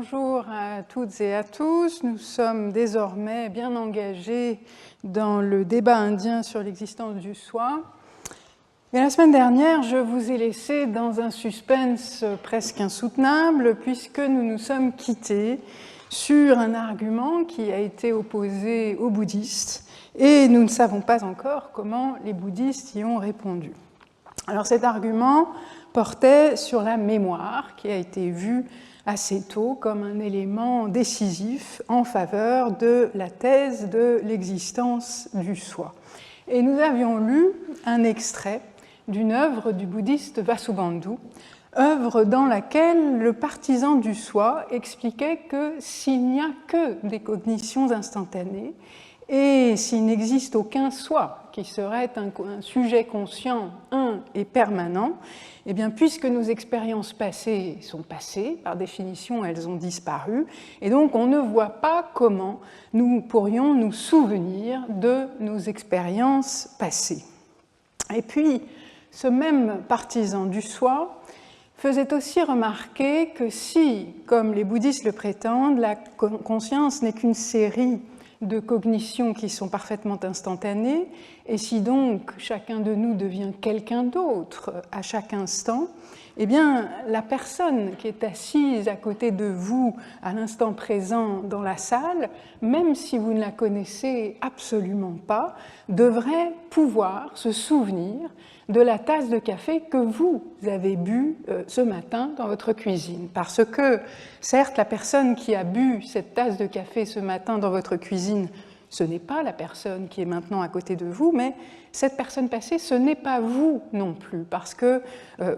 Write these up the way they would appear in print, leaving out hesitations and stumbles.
bonjour à toutes et à tous. Nous sommes désormais bien engagés dans le débat indien sur l'existence du soi. Et la semaine dernière, je vous ai laissé dans un suspense presque insoutenable puisque nous nous sommes quittés sur un argument qui a été opposé aux bouddhistes et nous ne savons pas encore comment les bouddhistes y ont répondu. Alors cet argument portait sur la mémoire qui a été vue assez tôt comme un élément décisif en faveur de la thèse de l'existence du soi. Et nous avions lu un extrait d'une œuvre du bouddhiste Vasubandhu, œuvre dans laquelle le partisan du soi expliquait que s'il n'y a que des cognitions instantanées et s'il n'existe aucun soi qui serait un sujet conscient, un et permanent, eh bien, puisque nos expériences passées sont passées, par définition elles ont disparu, et donc on ne voit pas comment nous pourrions nous souvenir de nos expériences passées. Et puis, ce même partisan du soi faisait aussi remarquer que si, comme les bouddhistes le prétendent, la conscience n'est qu'une série de cognitions qui sont parfaitement instantanées, et si donc chacun de nous devient quelqu'un d'autre à chaque instant, eh bien la personne qui est assise à côté de vous à l'instant présent dans la salle, même si vous ne la connaissez absolument pas, devrait pouvoir se souvenir de la tasse de café que vous avez bu ce matin dans votre cuisine. Parce que, certes, la personne qui a bu cette tasse de café ce matin dans votre cuisine, ce n'est pas la personne qui est maintenant à côté de vous, mais cette personne passée, ce n'est pas vous non plus, parce que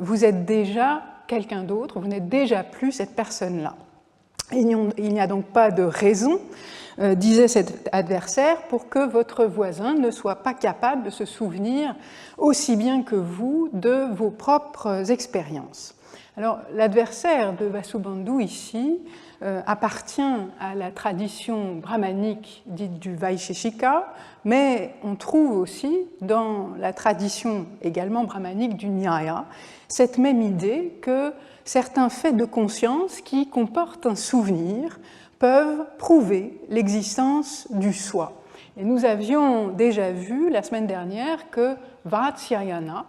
vous êtes déjà quelqu'un d'autre, vous n'êtes déjà plus cette personne-là. Il n'y a donc pas de raison, disait cet adversaire, pour que votre voisin ne soit pas capable de se souvenir aussi bien que vous de vos propres expériences. Alors, l'adversaire de Vasubandhu ici appartient à la tradition brahmanique dite du Vaisheshika, mais on trouve aussi dans la tradition également brahmanique du Nyaya cette même idée que certains faits de conscience qui comportent un souvenir peuvent prouver l'existence du soi. Et nous avions déjà vu la semaine dernière que Vatsyayana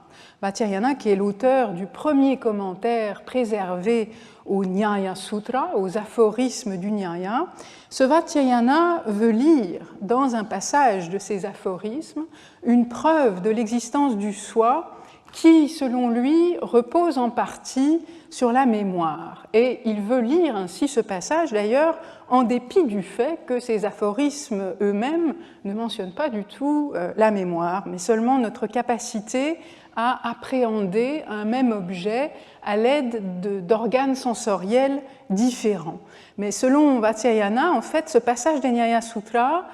qui est l'auteur du premier commentaire préservé au Nyaya Sutra, aux aphorismes du Nyaya, ce Vatsyayana veut lire dans un passage de ces aphorismes une preuve de l'existence du soi qui, selon lui, repose en partie sur la mémoire. Et il veut lire ainsi ce passage, d'ailleurs, en dépit du fait que ces aphorismes eux-mêmes ne mentionnent pas du tout la mémoire, mais seulement notre capacité à appréhender un même objet à l'aide d'organes sensoriels différents. Mais selon Vatsyayana, en fait, ce passage des Nyaya Sutras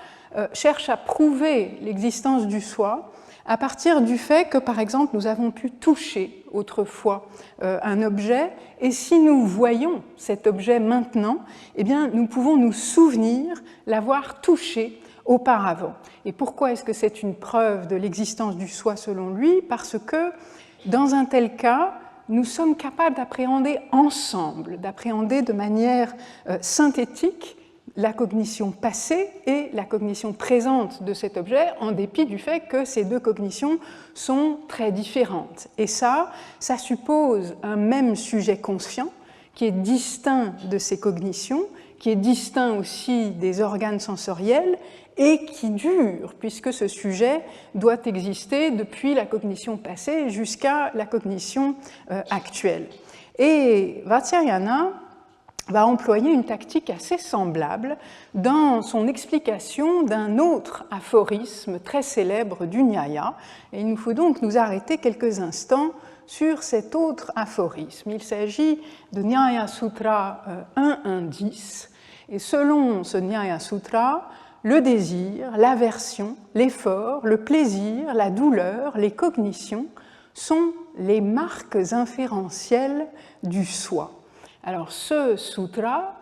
cherche à prouver l'existence du soi à partir du fait que, par exemple, nous avons pu toucher autrefois un objet, et si nous voyons cet objet maintenant, eh bien, nous pouvons nous souvenir l'avoir touché auparavant. Et pourquoi est-ce que c'est une preuve de l'existence du soi selon lui? Parce que, dans un tel cas, nous sommes capables d'appréhender ensemble, d'appréhender de manière synthétique la cognition passée et la cognition présente de cet objet, en dépit du fait que ces deux cognitions sont très différentes. Et ça suppose un même sujet conscient qui est distinct de ces cognitions, qui est distinct aussi des organes sensoriels et qui dure, puisque ce sujet doit exister depuis la cognition passée jusqu'à la cognition actuelle. Et Vatsyayana va employer une tactique assez semblable dans son explication d'un autre aphorisme très célèbre du Nyaya. Et il nous faut donc nous arrêter quelques instants sur cet autre aphorisme. Il s'agit de Nyaya Sutra 1.1.10. Et selon ce Nyaya Sutra, le désir, l'aversion, l'effort, le plaisir, la douleur, les cognitions sont les marques inférentielles du soi. Alors ce sutra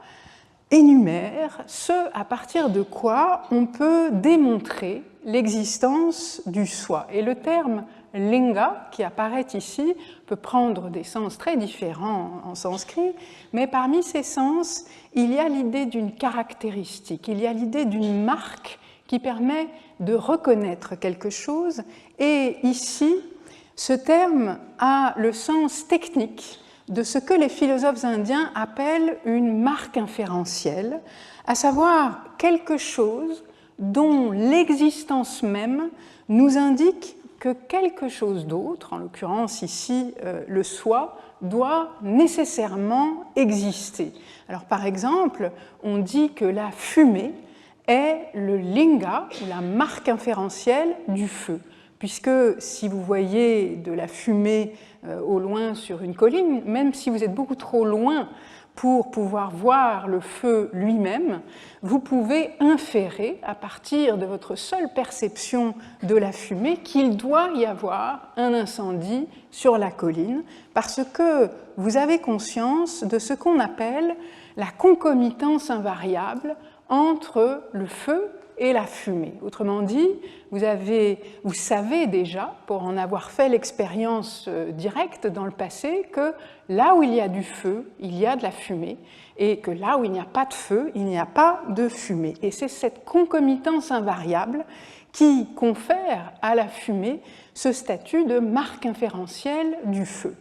énumère ce à partir de quoi on peut démontrer l'existence du soi. Et le terme linga, qui apparaît ici, peut prendre des sens très différents en sanskrit, mais parmi ces sens, il y a l'idée d'une caractéristique, il y a l'idée d'une marque qui permet de reconnaître quelque chose. Et ici, ce terme a le sens technique de ce que les philosophes indiens appellent une marque inférentielle, à savoir quelque chose dont l'existence même nous indique que quelque chose d'autre, en l'occurrence ici le soi, doit nécessairement exister. Alors par exemple, on dit que la fumée est le linga, ou la marque inférentielle du feu, puisque si vous voyez de la fumée au loin sur une colline, même si vous êtes beaucoup trop loin pour pouvoir voir le feu lui-même, vous pouvez inférer à partir de votre seule perception de la fumée qu'il doit y avoir un incendie sur la colline, parce que vous avez conscience de ce qu'on appelle la concomitance invariable entre le feu et la fumée. Autrement dit, vous savez déjà, pour en avoir fait l'expérience directe dans le passé, que là où il y a du feu, il y a de la fumée, et que là où il n'y a pas de feu, il n'y a pas de fumée. Et c'est cette concomitance invariable qui confère à la fumée ce statut de marque inférentielle du feu.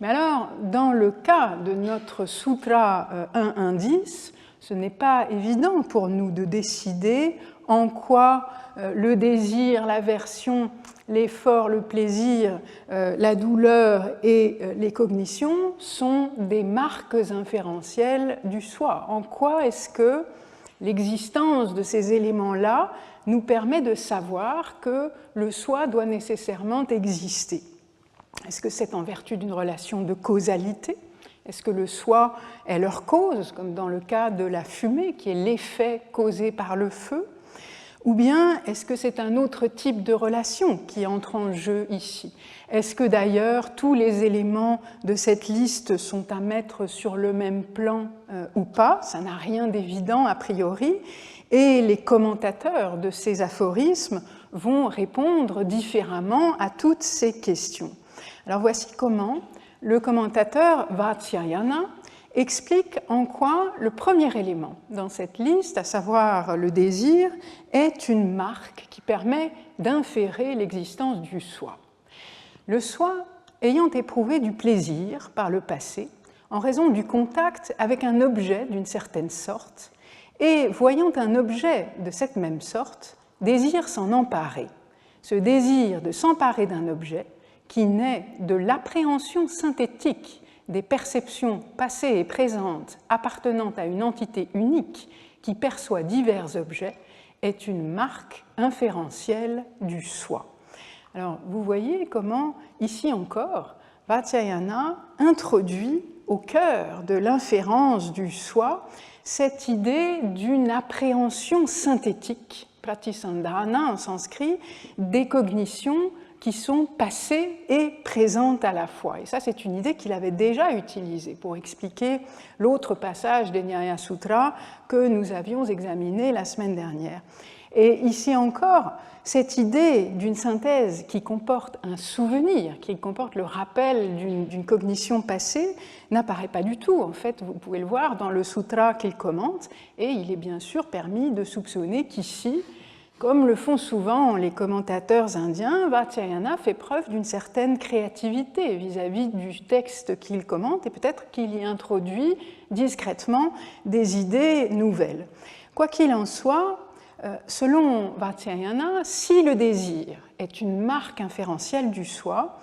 Mais alors, dans le cas de notre Sutra 1.1.10, ce n'est pas évident pour nous de décider en quoi le désir, l'aversion, l'effort, le plaisir, la douleur et les cognitions sont des marques inférentielles du soi. En quoi est-ce que l'existence de ces éléments-là nous permet de savoir que le soi doit nécessairement exister? Est-ce que c'est en vertu d'une relation de causalité? Est-ce que le soi est leur cause, comme dans le cas de la fumée, qui est l'effet causé par le feu? Ou bien est-ce que c'est un autre type de relation qui entre en jeu ici? Est-ce que d'ailleurs tous les éléments de cette liste sont à mettre sur le même plan ou pas? Ça n'a rien d'évident a priori. Et les commentateurs de ces aphorismes vont répondre différemment à toutes ces questions. Alors voici comment le commentateur Vatsyayana explique en quoi le premier élément dans cette liste, à savoir le désir, est une marque qui permet d'inférer l'existence du soi. Le soi ayant éprouvé du plaisir par le passé, en raison du contact avec un objet d'une certaine sorte, et voyant un objet de cette même sorte, désire s'en emparer. Ce désir de s'emparer d'un objet, qui naît de l'appréhension synthétique des perceptions passées et présentes appartenant à une entité unique qui perçoit divers objets, est une marque inférentielle du soi. Alors, vous voyez comment, ici encore, Vatsyayana introduit au cœur de l'inférence du soi cette idée d'une appréhension synthétique, pratisandhana en sanskrit, des cognitions qui sont passées et présentes à la fois. Et ça, c'est une idée qu'il avait déjà utilisée pour expliquer l'autre passage des Nyaya Sutras que nous avions examiné la semaine dernière. Et ici encore, cette idée d'une synthèse qui comporte un souvenir, qui comporte le rappel d'une cognition passée, n'apparaît pas du tout. En fait, vous pouvez le voir dans le sutra qu'il commente, et il est bien sûr permis de soupçonner qu'ici, comme le font souvent les commentateurs indiens, Vatsyayana fait preuve d'une certaine créativité vis-à-vis du texte qu'il commente, et peut-être qu'il y introduit discrètement des idées nouvelles. Quoi qu'il en soit, selon Vatsyayana, si le désir est une marque inférentielle du soi,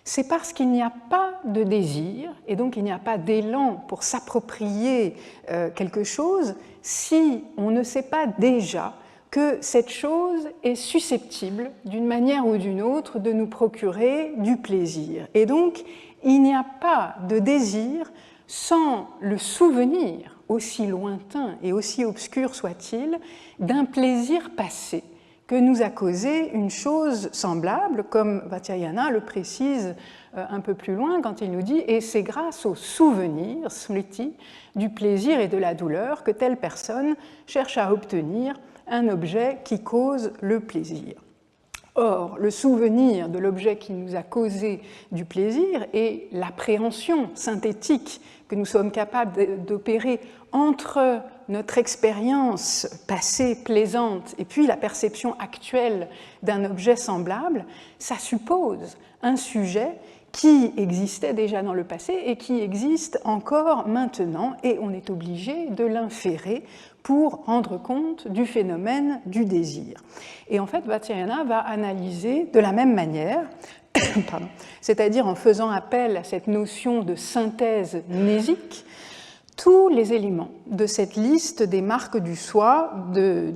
c'est parce qu'il n'y a pas de désir, et donc il n'y a pas d'élan pour s'approprier quelque chose, si on ne sait pas déjà que cette chose est susceptible, d'une manière ou d'une autre, de nous procurer du plaisir. Et donc, il n'y a pas de désir sans le souvenir, aussi lointain et aussi obscur soit-il, d'un plaisir passé que nous a causé une chose semblable, comme Vatsyayana le précise un peu plus loin quand il nous dit « et c'est grâce au souvenir, smriti, du plaisir et de la douleur que telle personne cherche à obtenir un objet qui cause le plaisir ». Or, le souvenir de l'objet qui nous a causé du plaisir et l'appréhension synthétique que nous sommes capables d'opérer entre notre expérience passée plaisante et puis la perception actuelle d'un objet semblable, ça suppose un sujet qui existait déjà dans le passé et qui existe encore maintenant, et on est obligé de l'inférer pour rendre compte du phénomène du désir. Et en fait, Vatsyayana va analyser de la même manière, c'est-à-dire en faisant appel à cette notion de synthèse mnésique, tous les éléments de cette liste des marques du soi de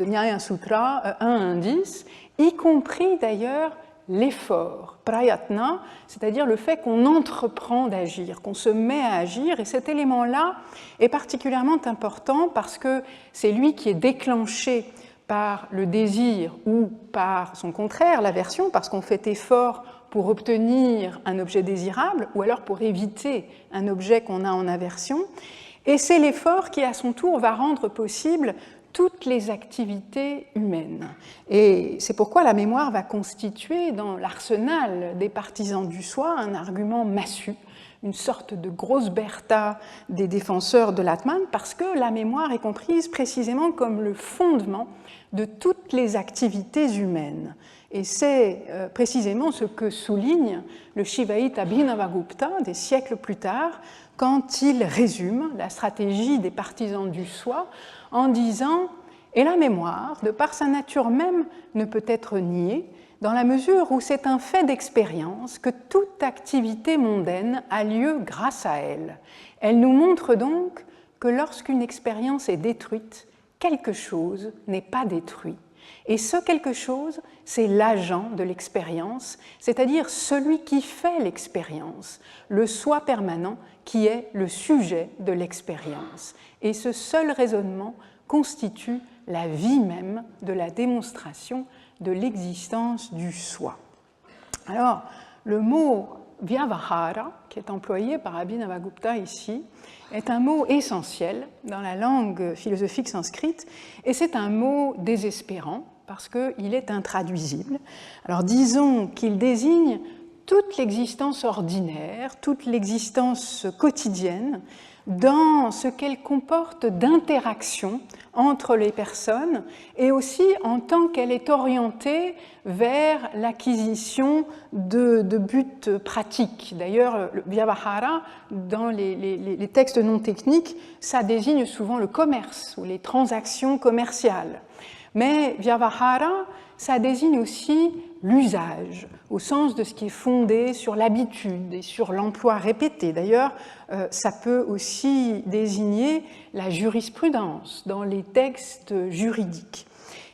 Nyaya Sutra 1.1.10, y compris d'ailleurs l'effort, prayatna, c'est-à-dire le fait qu'on entreprend d'agir, qu'on se met à agir, et cet élément-là est particulièrement important parce que c'est lui qui est déclenché par le désir ou par son contraire, l'aversion, parce qu'on fait effort pour obtenir un objet désirable ou alors pour éviter un objet qu'on a en aversion, et c'est l'effort qui, à son tour, va rendre possible toutes les activités humaines. Et c'est pourquoi la mémoire va constituer dans l'arsenal des partisans du soi un argument massu, une sorte de grosse Bertha des défenseurs de l'Atman, parce que la mémoire est comprise précisément comme le fondement de toutes les activités humaines. Et c'est précisément ce que souligne le Shivaïta Abhinavagupta des siècles plus tard, quand il résume la stratégie des partisans du soi en disant « Et la mémoire, de par sa nature même, ne peut être niée, dans la mesure où c'est un fait d'expérience que toute activité mondaine a lieu grâce à elle. Elle nous montre donc que lorsqu'une expérience est détruite, quelque chose n'est pas détruit. Et ce quelque chose, c'est l'agent de l'expérience, c'est-à-dire celui qui fait l'expérience, le soi permanent qui est le sujet de l'expérience. Et ce seul raisonnement constitue la vie même de la démonstration de l'existence du soi. Alors, le mot vyavahara, qui est employé par Abhinavagupta ici, est un mot essentiel dans la langue philosophique sanskrite, et c'est un mot désespérant parce qu'il est intraduisible. Alors disons qu'il désigne toute l'existence ordinaire, toute l'existence quotidienne, dans ce qu'elle comporte d'interaction entre les personnes et aussi en tant qu'elle est orientée vers l'acquisition de buts pratiques. D'ailleurs, le vyavahara, dans les textes non techniques, ça désigne souvent le commerce ou les transactions commerciales. Mais vyavahara, ça désigne aussi l'usage, au sens de ce qui est fondé sur l'habitude et sur l'emploi répété. D'ailleurs, ça peut aussi désigner la jurisprudence dans les textes juridiques.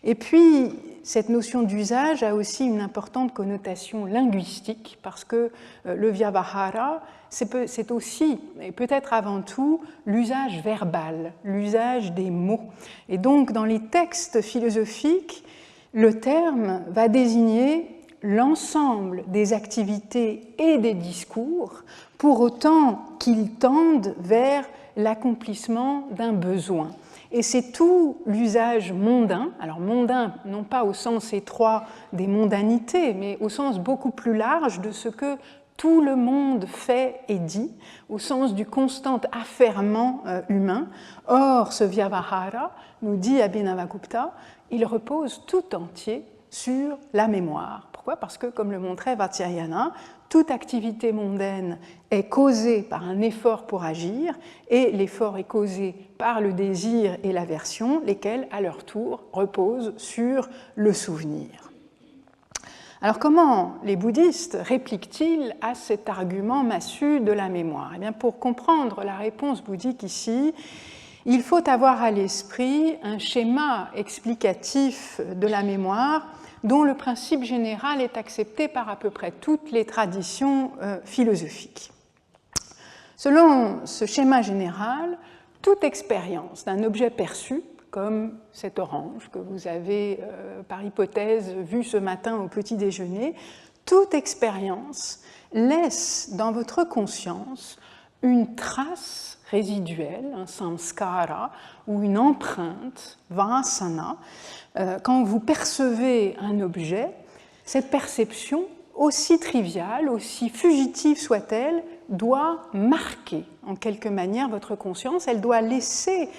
Et puis, cette notion d'usage a aussi une importante connotation linguistique, parce que le vyavahara, c'est aussi, et peut-être avant tout, l'usage verbal, l'usage des mots. Et donc, dans les textes philosophiques, le terme va désigner l'ensemble des activités et des discours, pour autant qu'ils tendent vers l'accomplissement d'un besoin. Et c'est tout l'usage mondain, alors mondain non pas au sens étroit des mondanités, mais au sens beaucoup plus large de ce que tout le monde fait et dit, au sens du constant affairement humain. Or, ce vyavahara, nous dit Abhinavagupta, il repose tout entier sur la mémoire. Pourquoi ? Parce que, comme le montrait Vatsyayana, toute activité mondaine est causée par un effort pour agir, et l'effort est causé par le désir et l'aversion, lesquels, à leur tour, reposent sur le souvenir. Alors, comment les bouddhistes répliquent-ils à cet argument massu de la mémoire ? Eh bien, pour comprendre la réponse bouddhique ici, il faut avoir à l'esprit un schéma explicatif de la mémoire dont le principe général est accepté par à peu près toutes les traditions philosophiques. Selon ce schéma général, toute expérience d'un objet perçu, comme cette orange que vous avez, par hypothèse, vue ce matin au petit déjeuner, toute expérience laisse dans votre conscience une trace résiduelle, un samskara, ou une empreinte, vasana. Quand vous percevez un objet, cette perception, aussi triviale, aussi fugitive soit-elle, doit marquer en quelque manière votre conscience, elle doit laisser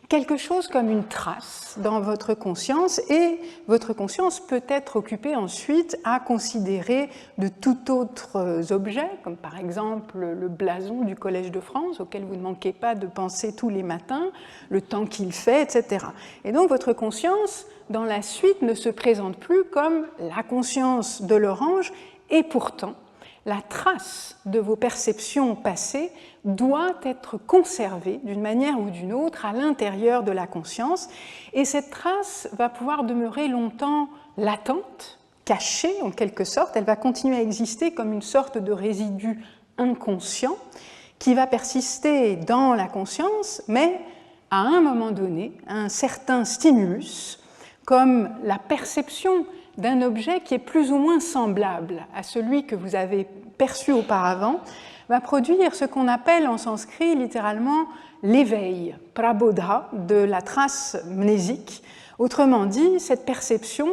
quelque chose comme une trace dans votre conscience, et votre conscience peut être occupée ensuite à considérer de tout autres objets, comme par exemple le blason du Collège de France, auquel vous ne manquez pas de penser tous les matins, le temps qu'il fait, etc. Et donc votre conscience, dans la suite, ne se présente plus comme la conscience de l'orange, et pourtant, la trace de vos perceptions passées doit être conservée d'une manière ou d'une autre à l'intérieur de la conscience, et cette trace va pouvoir demeurer longtemps latente, cachée en quelque sorte, elle va continuer à exister comme une sorte de résidu inconscient qui va persister dans la conscience, mais à un moment donné, un certain stimulus, comme la perception d'un objet qui est plus ou moins semblable à celui que vous avez perçu auparavant, va produire ce qu'on appelle en sanskrit littéralement l'éveil, prabodha, de la trace mnésique. Autrement dit, cette perception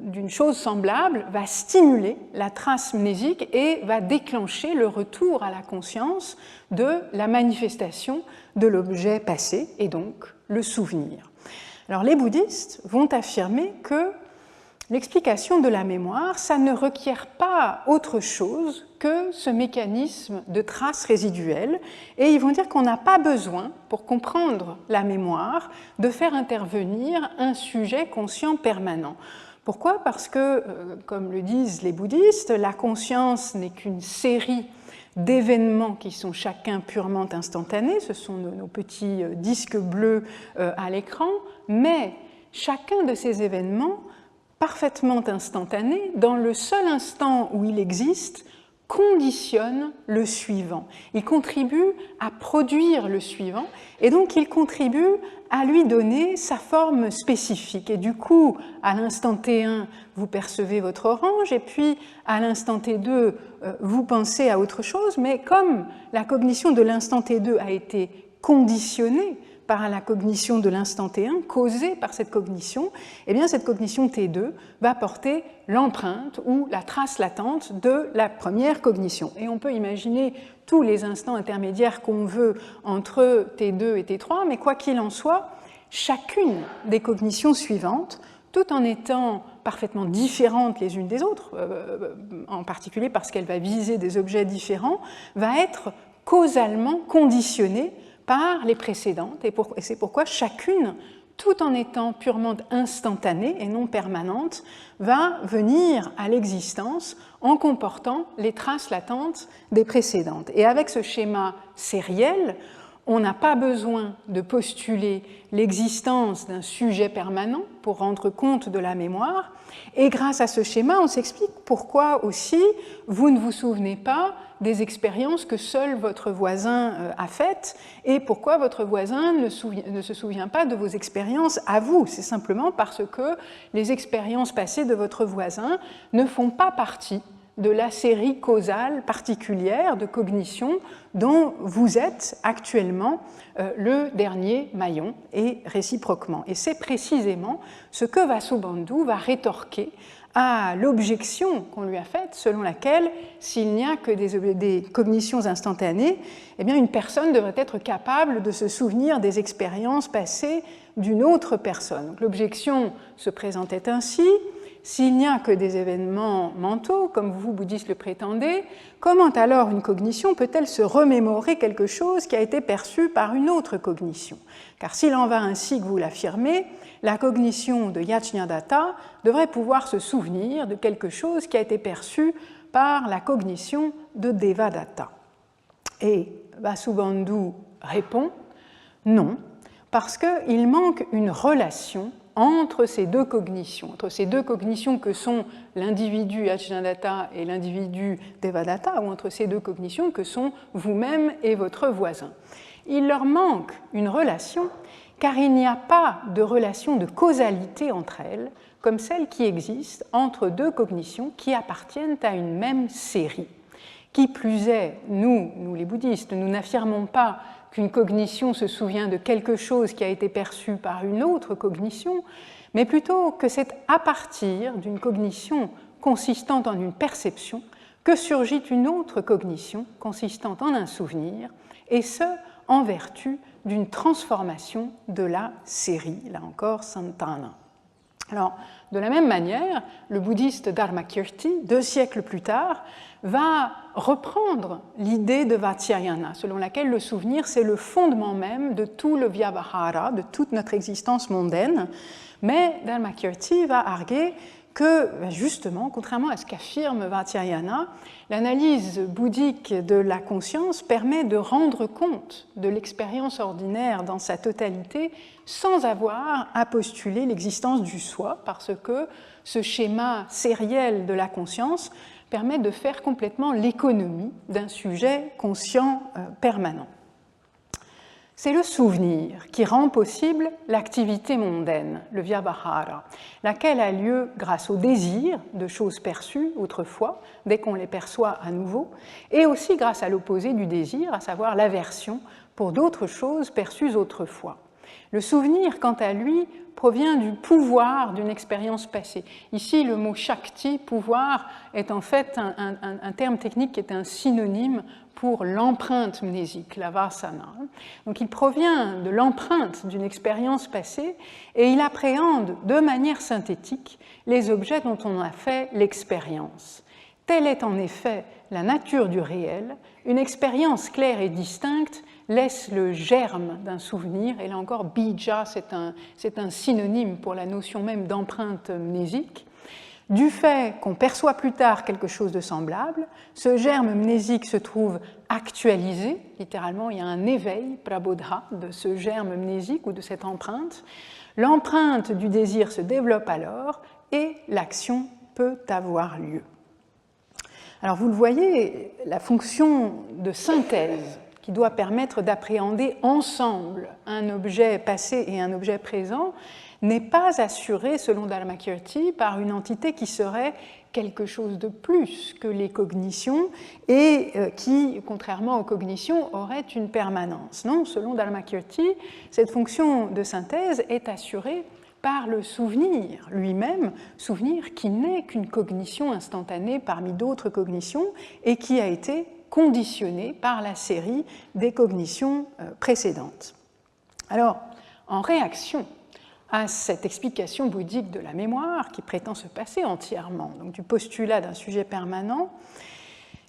d'une chose semblable va stimuler la trace mnésique et va déclencher le retour à la conscience de la manifestation de l'objet passé et donc le souvenir. Alors les bouddhistes vont affirmer que l'explication de la mémoire, ça ne requiert pas autre chose que ce mécanisme de trace résiduelle, et ils vont dire qu'on n'a pas besoin, pour comprendre la mémoire, de faire intervenir un sujet conscient permanent. Pourquoi ? Parce que, comme le disent les bouddhistes, la conscience n'est qu'une série d'événements qui sont chacun purement instantanés, ce sont nos petits disques bleus à l'écran, mais chacun de ces événements parfaitement instantané, dans le seul instant où il existe, conditionne le suivant. Il contribue à produire le suivant, et donc il contribue à lui donner sa forme spécifique. Et du coup, à l'instant T1, vous percevez votre orange, et puis à l'instant T2, vous pensez à autre chose, mais comme la cognition de l'instant T2 a été conditionnée par la cognition de l'instant T1, causée par cette cognition, eh bien cette cognition T2 va porter l'empreinte ou la trace latente de la première cognition. Et on peut imaginer tous les instants intermédiaires qu'on veut entre T2 et T3, mais quoi qu'il en soit, chacune des cognitions suivantes, tout en étant parfaitement différentes les unes des autres, en particulier parce qu'elle va viser des objets différents, va être causalement conditionnée par les précédentes, et c'est pourquoi chacune, tout en étant purement instantanée et non permanente, va venir à l'existence en comportant les traces latentes des précédentes. Et avec ce schéma sériel, on n'a pas besoin de postuler l'existence d'un sujet permanent pour rendre compte de la mémoire, et grâce à ce schéma, on s'explique pourquoi aussi vous ne vous souvenez pas des expériences que seul votre voisin a faites, et pourquoi votre voisin ne se souvient pas de vos expériences à vous. C'est simplement parce que les expériences passées de votre voisin ne font pas partie de la série causale particulière de cognition dont vous êtes actuellement le dernier maillon, et réciproquement. Et c'est précisément ce que Vasubandhu va rétorquer à l'objection qu'on lui a faite, selon laquelle, s'il n'y a que des cognitions instantanées, eh bien une personne devrait être capable de se souvenir des expériences passées d'une autre personne. L'objection se présentait ainsi: s'il n'y a que des événements mentaux, comme vous, bouddhistes, le prétendez, comment alors une cognition peut-elle se remémorer quelque chose qui a été perçu par une autre cognition? Car s'il en va ainsi que vous l'affirmez, la cognition de Yajñadatta devrait pouvoir se souvenir de quelque chose qui a été perçu par la cognition de Devadatta. Et Vasubandhu répond non, parce qu'il manque une relation entre ces deux cognitions que sont l'individu Yajñadatta et l'individu Devadatta, ou entre ces deux cognitions que sont vous-même et votre voisin. Il leur manque une relation car il n'y a pas de relation de causalité entre elles, comme celle qui existe entre deux cognitions qui appartiennent à une même série. Qui plus est, nous les bouddhistes, nous n'affirmons pas qu'une cognition se souvient de quelque chose qui a été perçu par une autre cognition, mais plutôt que c'est à partir d'une cognition consistant en une perception que surgit une autre cognition consistant en un souvenir, et ce, en vertu d'une transformation de la série, là encore Santana. Alors, de la même manière, le bouddhiste Dharmakirti, 2 siècles plus tard, va reprendre l'idée de Vatsyayana, selon laquelle le souvenir, c'est le fondement même de tout le vyavahara, de toute notre existence mondaine. Mais Dharmakirti va arguer que, justement, contrairement à ce qu'affirme Vatsyayana, l'analyse bouddhique de la conscience permet de rendre compte de l'expérience ordinaire dans sa totalité sans avoir à postuler l'existence du soi, parce que ce schéma sériel de la conscience permet de faire complètement l'économie d'un sujet conscient permanent. C'est le souvenir qui rend possible l'activité mondaine, le vyavahara, laquelle a lieu grâce au désir de choses perçues autrefois, dès qu'on les perçoit à nouveau, et aussi grâce à l'opposé du désir, à savoir l'aversion pour d'autres choses perçues autrefois. Le souvenir, quant à lui, provient du pouvoir d'une expérience passée. Ici, le mot shakti, pouvoir, est en fait un terme technique qui est un synonyme pour l'empreinte mnésique, la vasana. Donc il provient de l'empreinte d'une expérience passée et il appréhende de manière synthétique les objets dont on a fait l'expérience. Telle est en effet la nature du réel, une expérience claire et distincte laisse le germe d'un souvenir, et là encore bija, c'est un synonyme pour la notion même d'empreinte mnésique. Du fait qu'on perçoit plus tard quelque chose de semblable, ce germe mnésique se trouve actualisé, littéralement il y a un éveil, prabodha, de ce germe mnésique ou de cette empreinte. L'empreinte du désir se développe alors et l'action peut avoir lieu. Alors vous le voyez, la fonction de synthèse qui doit permettre d'appréhender ensemble un objet passé et un objet présent n'est pas assurée, selon Dharmakirti, par une entité qui serait quelque chose de plus que les cognitions et qui, contrairement aux cognitions, aurait une permanence. Non, selon Dharmakirti, cette fonction de synthèse est assurée par le souvenir lui-même, souvenir qui n'est qu'une cognition instantanée parmi d'autres cognitions et qui a été conditionné par la série des cognitions précédentes. Alors, en réaction à cette explication bouddhique de la mémoire qui prétend se passer entièrement donc du postulat d'un sujet permanent,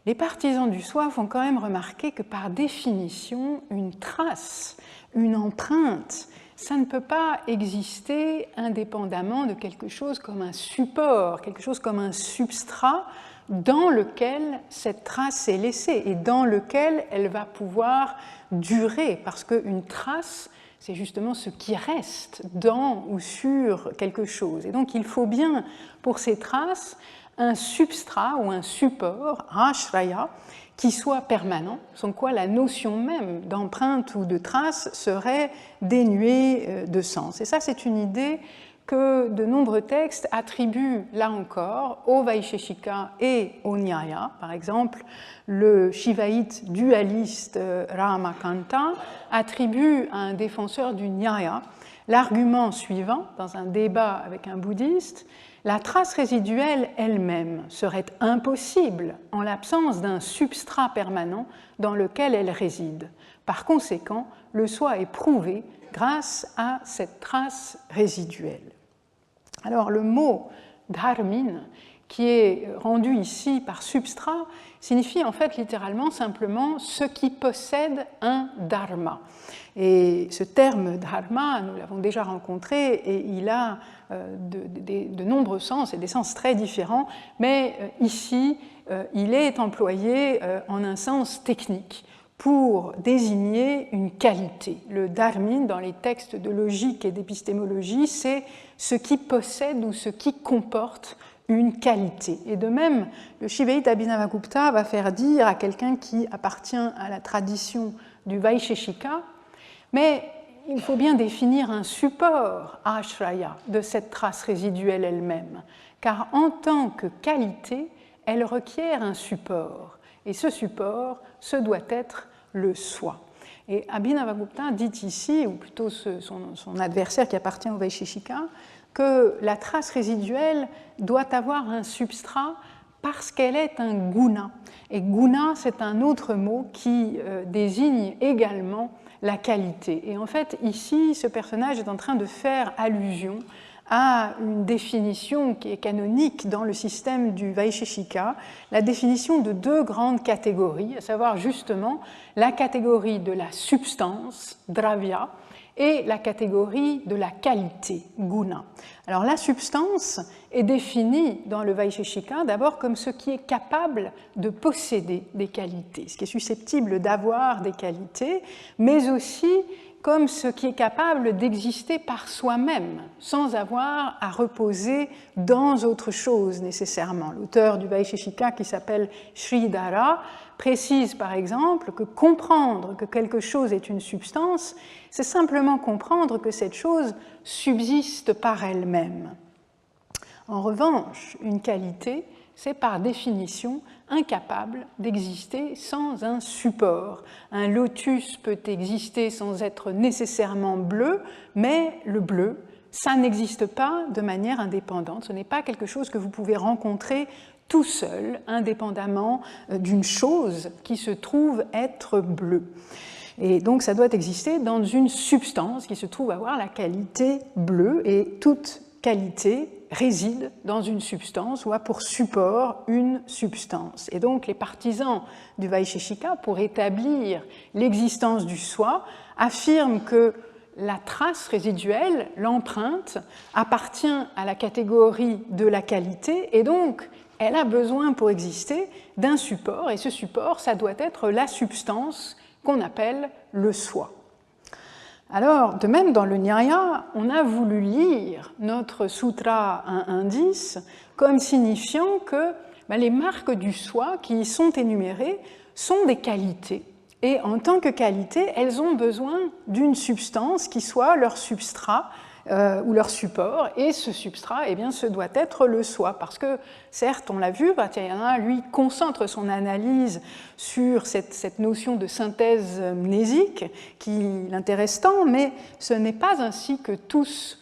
les partisans du soi font quand même remarquer que par définition, une trace, une empreinte, ça ne peut pas exister indépendamment de quelque chose comme un support, quelque chose comme un substrat dans lequel cette trace est laissée et dans lequel elle va pouvoir durer, parce qu'une trace, c'est justement ce qui reste dans ou sur quelque chose. Et donc il faut bien, pour ces traces, un substrat ou un support, ashraya, qui soit permanent, sans quoi la notion même d'empreinte ou de trace serait dénuée de sens. Et ça, c'est une idée que de nombreux textes attribuent, là encore, au Vaisheshika et au Nyaya. Par exemple, le shivaïte dualiste Ramakanta attribue à un défenseur du Nyaya l'argument suivant, dans un débat avec un bouddhiste: la trace résiduelle elle-même serait impossible en l'absence d'un substrat permanent dans lequel elle réside. Par conséquent, le soi est prouvé grâce à cette trace résiduelle. Alors le mot dharmin, qui est rendu ici par substrat, signifie en fait littéralement simplement ce qui possède un dharma. Et ce terme dharma, nous l'avons déjà rencontré, et il a de nombreux sens et des sens très différents, mais ici, il est employé en un sens technique pour désigner une qualité. Le dharmin, dans les textes de logique et d'épistémologie, c'est ce qui possède ou ce qui comporte une qualité. Et de même, le shivaïte Abhinavagupta va faire dire à quelqu'un qui appartient à la tradition du Vaisheshika: mais il faut bien définir un support ashraya de cette trace résiduelle elle-même, car en tant que qualité, elle requiert un support, et ce support, ce doit être le soi. Et Abhinavagupta dit ici, ou plutôt son adversaire qui appartient au Vaisheshika, que la trace résiduelle doit avoir un substrat parce qu'elle est un guna. Et guna, c'est un autre mot qui désigne également la qualité. Et en fait, ici, ce personnage est en train de faire allusion à une définition qui est canonique dans le système du Vaisheshika, la définition de deux grandes catégories, à savoir justement la catégorie de la substance, dravya, et la catégorie de la qualité, guna. Alors la substance est définie dans le Vaisheshika d'abord comme ce qui est capable de posséder des qualités, ce qui est susceptible d'avoir des qualités, mais aussi comme ce qui est capable d'exister par soi-même, sans avoir à reposer dans autre chose nécessairement. L'auteur du Vaisheshika, qui s'appelle Sridhara, précise par exemple que comprendre que quelque chose est une substance, c'est simplement comprendre que cette chose subsiste par elle-même. En revanche, une qualité, c'est par définition incapable d'exister sans un support. Un lotus peut exister sans être nécessairement bleu, mais le bleu, ça n'existe pas de manière indépendante. Ce n'est pas quelque chose que vous pouvez rencontrer tout seul, indépendamment d'une chose qui se trouve être bleue. Et donc ça doit exister dans une substance qui se trouve avoir la qualité bleue, et toute qualité réside dans une substance ou a pour support une substance. Et donc les partisans du Vaisheshika, pour établir l'existence du soi, affirment que la trace résiduelle, l'empreinte, appartient à la catégorie de la qualité, et donc elle a besoin pour exister d'un support, et ce support, ça doit être la substance qu'on appelle le soi. Alors, de même, dans le Nyaya, on a voulu lire notre Sutra 1.1.10 comme signifiant que les marques du soi qui y sont énumérées sont des qualités. Et en tant que qualité, elles ont besoin d'une substance qui soit leur substrat ou leur support, et ce substrat, eh bien, ce doit être le soi, parce que, certes, on l'a vu, Vatsyayana, lui, concentre son analyse sur cette notion de synthèse mnésique qui l'intéresse tant, mais ce n'est pas ainsi que tous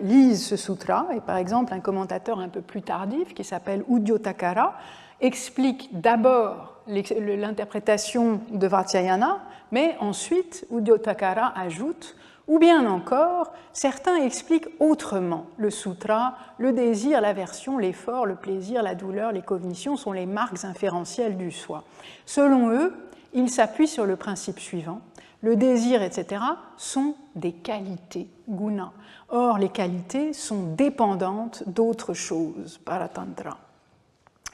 lisent ce sutra, et par exemple, un commentateur un peu plus tardif, qui s'appelle Udyotakara, explique d'abord l'interprétation de Vatsyayana, mais ensuite, Udyotakara ajoute: ou bien encore, certains expliquent autrement le sutra, le désir, l'aversion, l'effort, le plaisir, la douleur, les cognitions sont les marques inférentielles du soi. Selon eux, ils s'appuient sur le principe suivant: le désir, etc., sont des qualités, guna. Or, les qualités sont dépendantes d'autres choses, paratantra.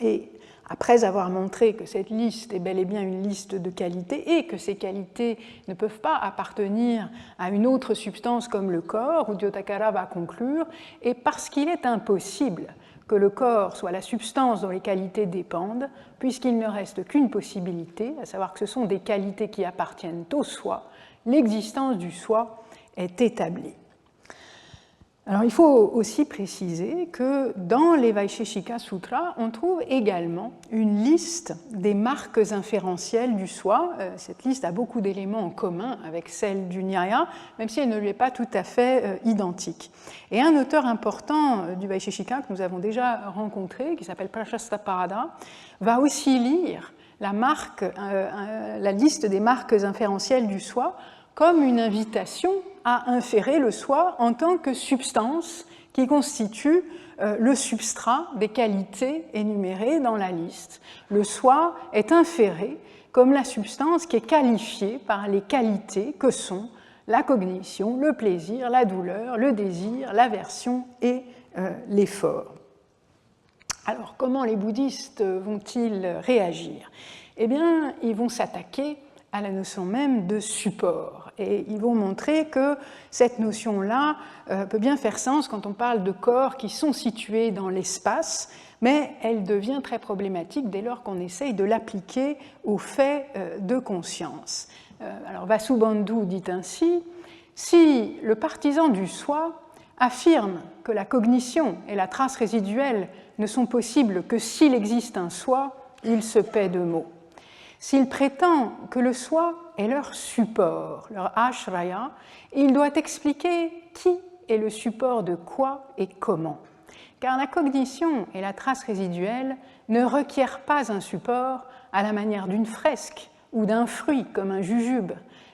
Et après avoir montré que cette liste est bel et bien une liste de qualités et que ces qualités ne peuvent pas appartenir à une autre substance comme le corps, Udyotakara va conclure, et parce qu'il est impossible que le corps soit la substance dont les qualités dépendent, puisqu'il ne reste qu'une possibilité, à savoir que ce sont des qualités qui appartiennent au soi, l'existence du soi est établie. Alors, il faut aussi préciser que dans les Vaisheshika Sutras, on trouve également une liste des marques inférentielles du soi. Cette liste a beaucoup d'éléments en commun avec celle du Nyaya, même si elle ne lui est pas tout à fait identique. Et un auteur important du Vaisheshika que nous avons déjà rencontré, qui s'appelle Prashastapada, va aussi lire la liste des marques inférentielles du soi comme une invitation à inférer le soi en tant que substance qui constitue le substrat des qualités énumérées dans la liste. Le soi est inféré comme la substance qui est qualifiée par les qualités que sont la cognition, le plaisir, la douleur, le désir, l'aversion et l'effort. Alors, comment les bouddhistes vont-ils réagir? Eh bien, ils vont s'attaquer à la notion même de support. Et ils vont montrer que cette notion-là peut bien faire sens quand on parle de corps qui sont situés dans l'espace, mais elle devient très problématique dès lors qu'on essaye de l'appliquer aux faits de conscience. Alors Vasubandhu dit ainsi: si le partisan du soi affirme que la cognition et la trace résiduelle ne sont possibles que s'il existe un soi, il se paie de mots. S'il prétend que le soi est leur support, leur ashraya, il doit expliquer qui est le support de quoi et comment. Car la cognition et la trace résiduelle ne requièrent pas un support à la manière d'une fresque ou d'un fruit comme un jujube,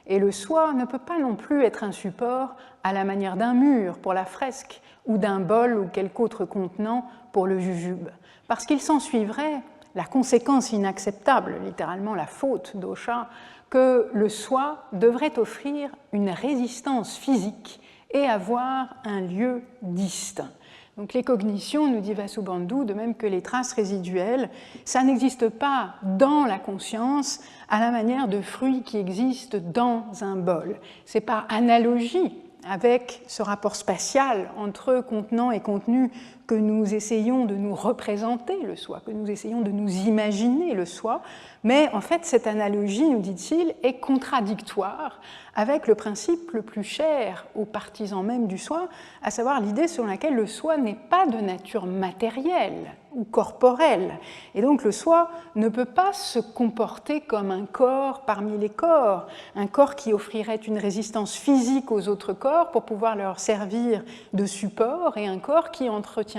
et le soi ne peut pas non plus être un support à la manière d'un mur pour la fresque ou d'un bol ou quelque autre contenant pour le jujube, parce qu'il s'ensuivrait la conséquence inacceptable, littéralement la faute d'Ocha, que le soi devrait offrir une résistance physique et avoir un lieu distinct. Donc les cognitions, nous dit Vasubandhu, de même que les traces résiduelles, ça n'existe pas dans la conscience à la manière de fruits qui existent dans un bol. C'est par analogie avec ce rapport spatial entre contenant et contenu que nous essayons de nous représenter le soi, que nous essayons de nous imaginer le soi, mais en fait cette analogie, nous dit-il, est contradictoire avec le principe le plus cher aux partisans même du soi, à savoir l'idée selon laquelle le soi n'est pas de nature matérielle ou corporelle, et donc le soi ne peut pas se comporter comme un corps parmi les corps, un corps qui offrirait une résistance physique aux autres corps pour pouvoir leur servir de support, et un corps qui entretiendrait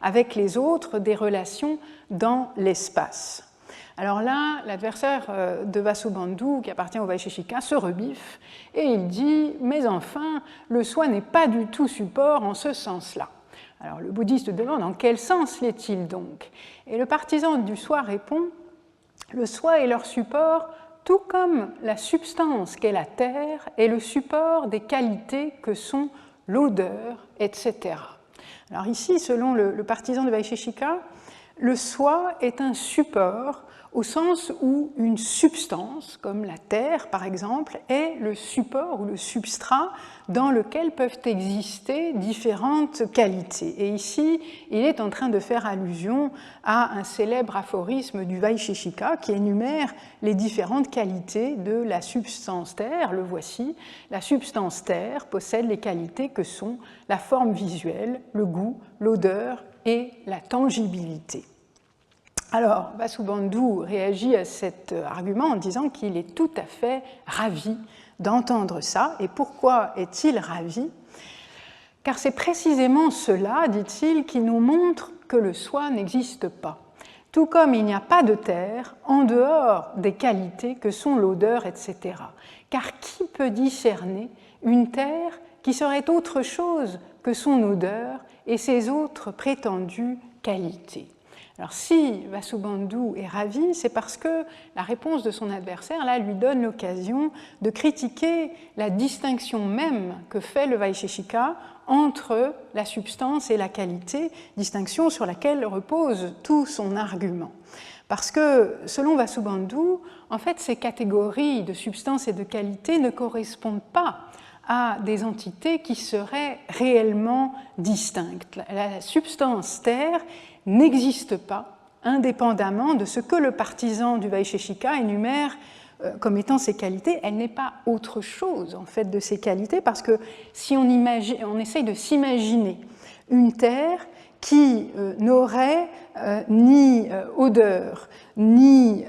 avec les autres des relations dans l'espace. Alors là, l'adversaire de Vasubandhu, qui appartient au Vaisheshika, se rebiffe et il dit « Mais enfin, le soi n'est pas du tout support en ce sens-là ». Alors le bouddhiste demande « En quel sens l'est-il donc ?» Et le partisan du soi répond « Le soi est leur support, tout comme la substance qu'est la terre est le support des qualités que sont l'odeur, etc. » Alors ici, selon le partisan de Vaisheshika, le soi est un support au sens où une substance, comme la terre par exemple, est le support ou le substrat dans lequel peuvent exister différentes qualités. Et ici, il est en train de faire allusion à un célèbre aphorisme du Vaisheshika qui énumère les différentes qualités de la substance terre. Le voici: la substance terre possède les qualités que sont la forme visuelle, le goût, l'odeur et la tangibilité. Alors, Vasubandhu réagit à cet argument en disant qu'il est tout à fait ravi d'entendre ça. Et pourquoi est-il ravi? Car c'est précisément cela, dit-il, qui nous montre que le soi n'existe pas. Tout comme il n'y a pas de terre en dehors des qualités que sont l'odeur, etc. Car qui peut discerner une terre qui serait autre chose que son odeur et ses autres prétendues qualités? Alors si Vasubandhu est ravi, c'est parce que la réponse de son adversaire là, lui donne l'occasion de critiquer la distinction même que fait le Vaisheshika entre la substance et la qualité, distinction sur laquelle repose tout son argument. Parce que, selon Vasubandhu, en fait, ces catégories de substance et de qualité ne correspondent pas à des entités qui seraient réellement distinctes. La substance terre n'existe pas indépendamment de ce que le partisan du Vaisheshika énumère comme étant ses qualités. Elle n'est pas autre chose en fait de ses qualités, parce que si on essaye de s'imaginer une terre qui n'aurait ni odeur, ni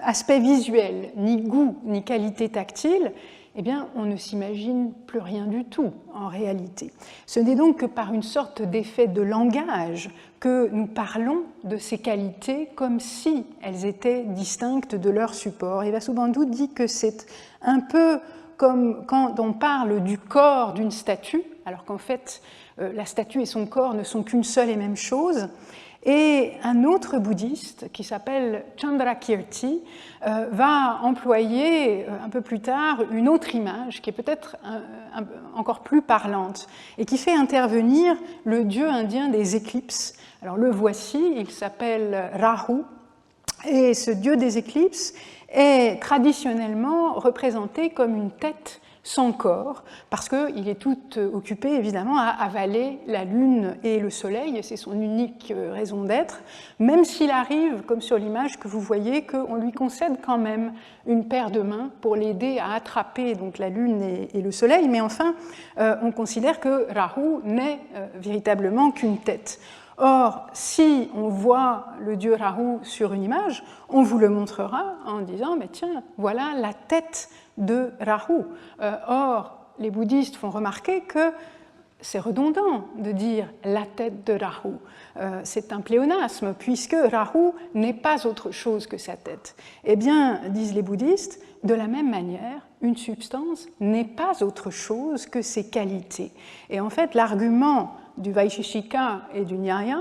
aspect visuel, ni goût, ni qualité tactile, eh bien, on ne s'imagine plus rien du tout en réalité. Ce n'est donc que par une sorte d'effet de langage que nous parlons de ces qualités comme si elles étaient distinctes de leur support. Et Vasubandhu dit que c'est un peu comme quand on parle du corps d'une statue, alors qu'en fait, la statue et son corps ne sont qu'une seule et même chose. Et un autre bouddhiste qui s'appelle Chandrakirti va employer un peu plus tard une autre image qui est peut-être encore plus parlante et qui fait intervenir le dieu indien des éclipses. Alors le voici, il s'appelle Rahu, et ce dieu des éclipses est traditionnellement représenté comme une tête sans corps, parce qu'il est tout occupé évidemment à avaler la Lune et le Soleil, et c'est son unique raison d'être, même s'il arrive, comme sur l'image que vous voyez, qu'on lui concède quand même une paire de mains pour l'aider à attraper donc, la Lune et le Soleil, mais enfin, on considère que Rahu n'est véritablement qu'une tête. Or, si on voit le dieu Rahu sur une image, on vous le montrera en disant « tiens, voilà la tête de Rahu ». Or, les bouddhistes font remarquer que c'est redondant de dire « la tête de Rahu ». C'est un pléonasme, puisque Rahu n'est pas autre chose que sa tête. Eh bien, disent les bouddhistes, de la même manière, une substance n'est pas autre chose que ses qualités. Et en fait, l'argument du Vaisheshika et du Nyaya,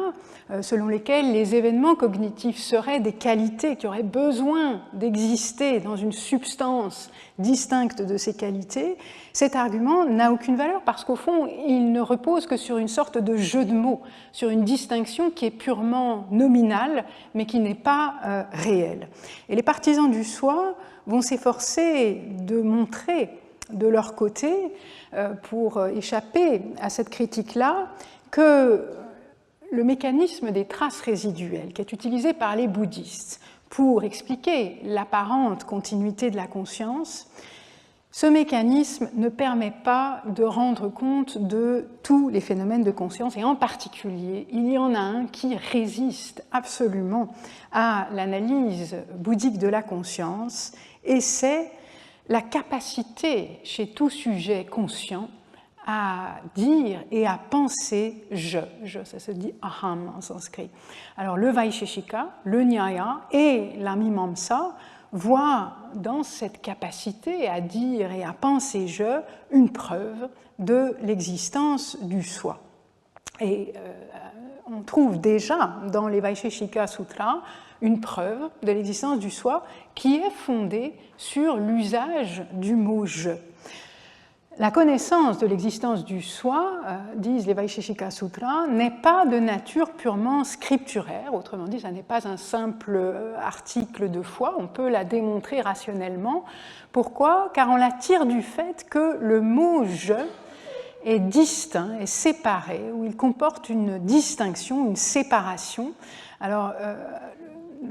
selon lesquels les événements cognitifs seraient des qualités qui auraient besoin d'exister dans une substance distincte de ces qualités, cet argument n'a aucune valeur parce qu'au fond, il ne repose que sur une sorte de jeu de mots, sur une distinction qui est purement nominale, mais qui n'est pas réelle. Et les partisans du soi vont s'efforcer de montrer de leur côté, pour échapper à cette critique-là, que le mécanisme des traces résiduelles qui est utilisé par les bouddhistes pour expliquer l'apparente continuité de la conscience, ce mécanisme ne permet pas de rendre compte de tous les phénomènes de conscience, et en particulier, il y en a un qui résiste absolument à l'analyse bouddhique de la conscience, et c'est la capacité chez tout sujet conscient à dire et à penser « je ». Je, ça se dit « aham » en sanskrit. Alors le Vaisheshika, le Nyaya et la Mimamsa voient dans cette capacité à dire et à penser « je » une preuve de l'existence du soi. Et on trouve déjà dans les Vaisheshika Sutras une preuve de l'existence du soi qui est fondée sur l'usage du mot « je ». La connaissance de l'existence du soi, disent les Vaisheshika Sutras, n'est pas de nature purement scripturaire, autrement dit, ça n'est pas un simple article de foi, on peut la démontrer rationnellement. Pourquoi ? Car on la tire du fait que le mot « je » est distinct, est séparé, ou il comporte une distinction, une séparation. Alors,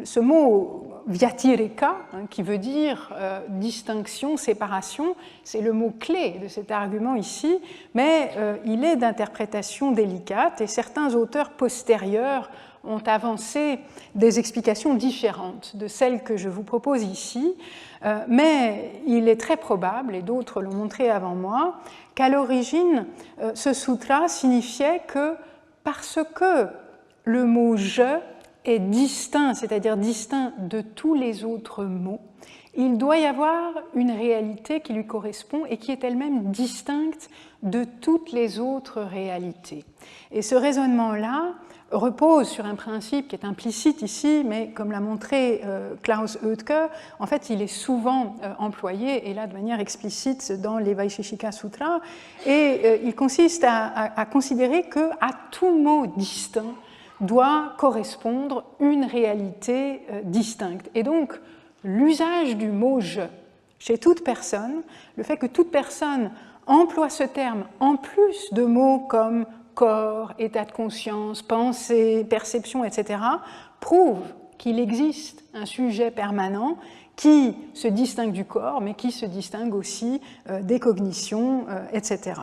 ce mot vyatireka, qui veut dire distinction, séparation, c'est le mot clé de cet argument ici, mais il est d'interprétation délicate et certains auteurs postérieurs ont avancé des explications différentes de celles que je vous propose ici, mais il est très probable, et d'autres l'ont montré avant moi, qu'à l'origine, ce sutra signifiait que parce que le mot « je » est distinct, c'est-à-dire distinct de tous les autres mots, il doit y avoir une réalité qui lui correspond et qui est elle-même distincte de toutes les autres réalités. Et ce raisonnement-là repose sur un principe qui est implicite ici, mais comme l'a montré Klaus Oetker, en fait il est souvent employé, et là de manière explicite dans les Vaisheshika Sutras, et il consiste à considérer qu'à tout mot distinct doit correspondre une réalité distincte. Et donc, l'usage du mot « je » chez toute personne, le fait que toute personne emploie ce terme en plus de mots comme corps, état de conscience, pensée, perception, etc., prouve qu'il existe un sujet permanent qui se distingue du corps, mais qui se distingue aussi des cognitions, etc.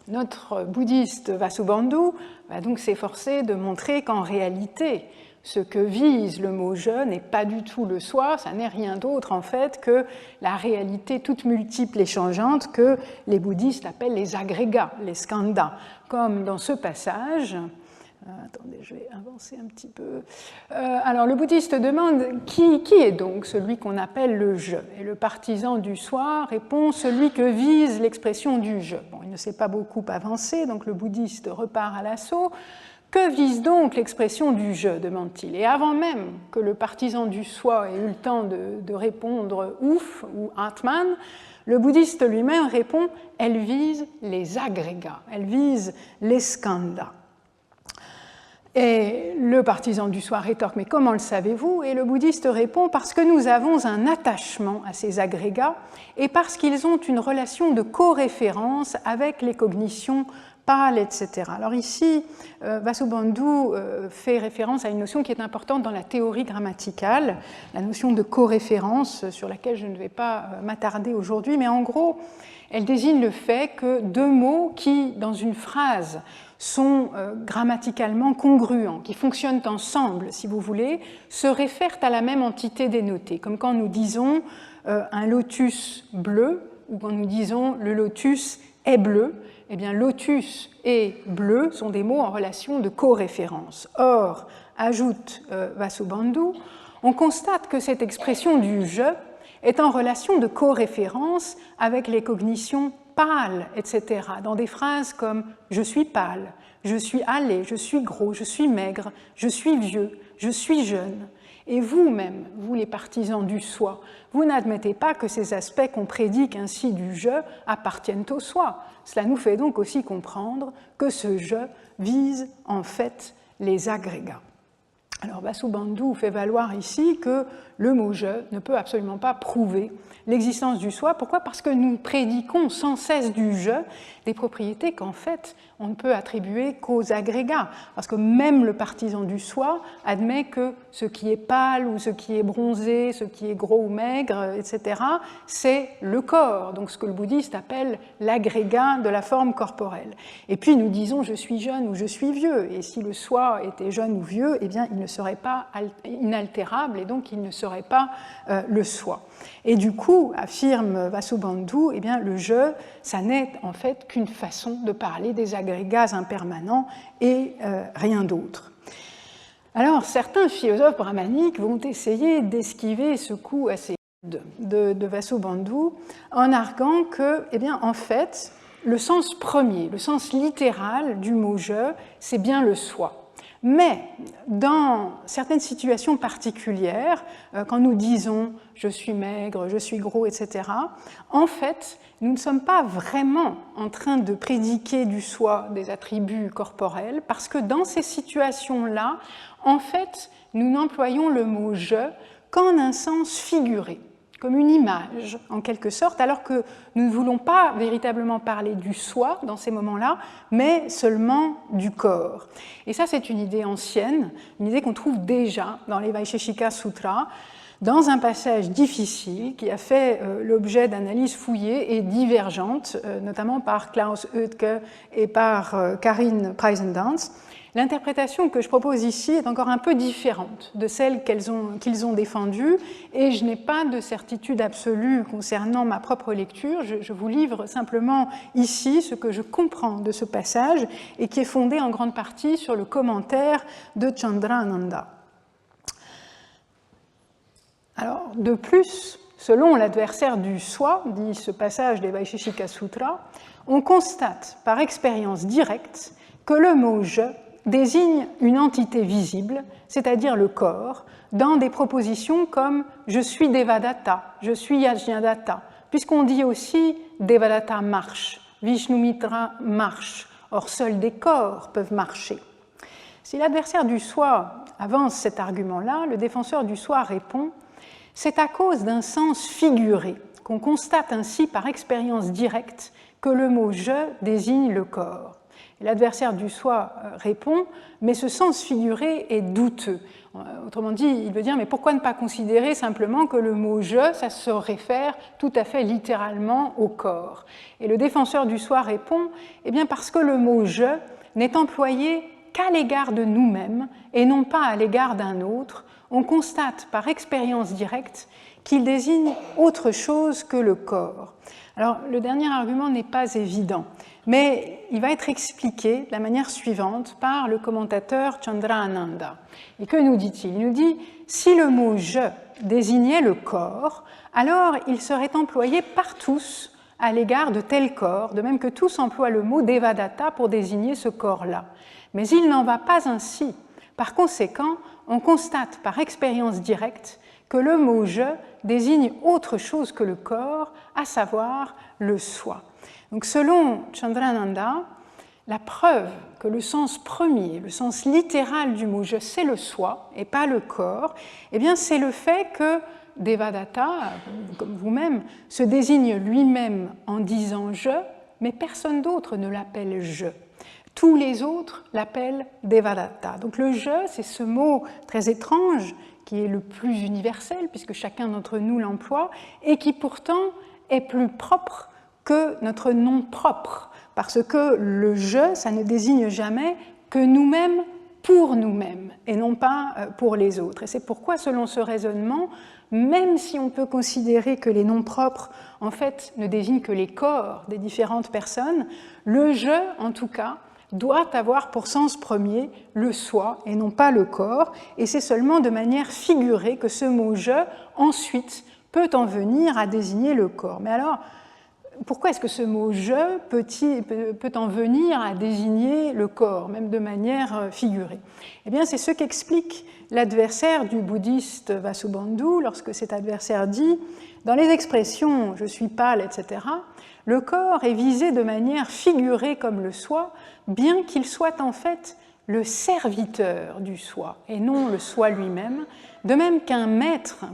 Notre bouddhiste Vasubandhu va donc s'efforcer de montrer qu'en réalité, ce que vise le mot « je » n'est pas du tout le soi, ça n'est rien d'autre en fait que la réalité toute multiple et changeante que les bouddhistes appellent les agrégats, les skandhas, comme dans ce passage. Attendez, je vais avancer un petit peu. Alors, le bouddhiste demande qui est donc celui qu'on appelle le « je ». Et le partisan du soi répond celui que vise l'expression du « je ». Bon, il ne s'est pas beaucoup avancé, donc le bouddhiste repart à l'assaut. Que vise donc l'expression du « je » demande-t-il. Et avant même que le partisan du soi ait eu le temps de répondre « ouf » ou « atman », le bouddhiste lui-même répond « elle vise les agrégats, elle vise les skandhas ». Et le partisan du soi rétorque, mais comment le savez-vous? Et le bouddhiste répond, parce que nous avons un attachement à ces agrégats et parce qu'ils ont une relation de co-référence avec les cognitions pâles, etc. Alors ici, Vasubandhu fait référence à une notion qui est importante dans la théorie grammaticale, la notion de co-référence, sur laquelle je ne vais pas m'attarder aujourd'hui, mais en gros, elle désigne le fait que deux mots qui, dans une phrase, sont grammaticalement congruents, qui fonctionnent ensemble, si vous voulez, se réfèrent à la même entité dénotée, comme quand nous disons un lotus bleu, ou quand nous disons le lotus est bleu, eh bien lotus et bleu sont des mots en relation de co-référence. Or, ajoute Vasubandhu, on constate que cette expression du « je » est en relation de co-référence avec les cognitions pâle, etc., dans des phrases comme « je suis pâle »,« je suis allé »,« je suis gros »,« je suis maigre »,« je suis vieux »,« je suis jeune ». Et vous-même, vous les partisans du soi, vous n'admettez pas que ces aspects qu'on prédique ainsi du « je » appartiennent au soi. Cela nous fait donc aussi comprendre que ce « je » vise en fait les agrégats. Alors Vasubandhu fait valoir ici que le mot « je » ne peut absolument pas prouver l'existence du soi. Pourquoi? Parce que nous prédiquons sans cesse du « je » des propriétés qu'en fait on ne peut attribuer qu'aux agrégats. Parce que même le partisan du soi admet que ce qui est pâle ou ce qui est bronzé, ce qui est gros ou maigre, etc., c'est le corps, donc ce que le bouddhiste appelle l'agrégat de la forme corporelle. Et puis nous disons « je suis jeune » ou « je suis vieux », et si le soi était jeune ou vieux, eh bien il ne serait pas inaltérable et donc il ne serait pas le soi. Et du coup, affirme Vasubandhu, eh bien, le « je », ça n'est en fait qu'une façon de parler des agrégats impermanents et rien d'autre. Alors, certains philosophes brahmaniques vont essayer d'esquiver ce coup assez de Vasubandhu en arguant que, eh bien, en fait, le sens premier, le sens littéral du mot « je », c'est bien le soi. Mais dans certaines situations particulières, quand nous disons « je suis maigre »,« je suis gros », etc., en fait, nous ne sommes pas vraiment en train de prédiquer du soi des attributs corporels, parce que dans ces situations-là, en fait, nous n'employons le mot « je » qu'en un sens figuré, comme une image, en quelque sorte, alors que nous ne voulons pas véritablement parler du soi dans ces moments-là, mais seulement du corps. Et ça, c'est une idée ancienne, une idée qu'on trouve déjà dans les Vaisheshika Sutras, dans un passage difficile qui a fait l'objet d'analyses fouillées et divergentes, notamment par Klaus Oetke et par Karin Preisendans. L'interprétation que je propose ici est encore un peu différente de celle qu'ils ont défendue et je n'ai pas de certitude absolue concernant ma propre lecture. Je vous livre simplement ici ce que je comprends de ce passage et qui est fondé en grande partie sur le commentaire de Chandrananda. Alors, de plus, selon l'adversaire du soi, dit ce passage des Vaisheshika Sutras, on constate par expérience directe que le mot « je » désigne une entité visible, c'est-à-dire le corps, dans des propositions comme « je suis Devadatta »,« je suis Yajnadatta », puisqu'on dit aussi « Devadatta marche »,« Vishnumitra marche », or seuls des corps peuvent marcher. Si l'adversaire du soi avance cet argument-là, le défenseur du soi répond « c'est à cause d'un sens figuré qu'on constate ainsi par expérience directe que le mot « je » désigne le corps ». L'adversaire du soi répond « mais ce sens figuré est douteux ». Autrement dit, il veut dire « mais pourquoi ne pas considérer simplement que le mot « je », ça se réfère tout à fait littéralement au corps ». Et le défenseur du soi répond « eh bien parce que le mot « je » n'est employé qu'à l'égard de nous-mêmes et non pas à l'égard d'un autre, on constate par expérience directe qu'il désigne autre chose que le corps ». Alors, le dernier argument n'est pas évident, mais il va être expliqué de la manière suivante par le commentateur Chandrananda. Et que nous dit-il? Il nous dit « si le mot « je » désignait le corps, alors il serait employé par tous à l'égard de tel corps, de même que tous emploient le mot « devadatta » pour désigner ce corps-là. Mais il n'en va pas ainsi. Par conséquent, on constate par expérience directe que le mot « je » désigne autre chose que le corps, à savoir le soi. Donc, selon Chandrananda, la preuve que le sens premier, le sens littéral du mot je, c'est le soi et pas le corps, eh bien c'est le fait que Devadatta, comme vous-même, se désigne lui-même en disant je, mais personne d'autre ne l'appelle je. Tous les autres l'appellent Devadatta. Donc le je, c'est ce mot très étrange qui est le plus universel puisque chacun d'entre nous l'emploie et qui pourtant est plus propre que notre nom propre. Parce que le « je », ça ne désigne jamais que nous-mêmes pour nous-mêmes et non pas pour les autres. Et c'est pourquoi, selon ce raisonnement, même si on peut considérer que les noms propres, en fait, ne désignent que les corps des différentes personnes, le « je », en tout cas, doit avoir pour sens premier le soi et non pas le corps. Et c'est seulement de manière figurée que ce mot « je », ensuite, peut en venir à désigner le corps. Mais alors, pourquoi est-ce que ce mot « je » peut en venir à désigner le corps, même de manière figurée? Eh bien, c'est ce qu'explique l'adversaire du bouddhiste Vasubandhu lorsque cet adversaire dit « Dans les expressions « je suis pâle », etc., le corps est visé de manière figurée comme le soi, bien qu'il soit en fait le serviteur du soi et non le soi lui-même, de même qu'un maître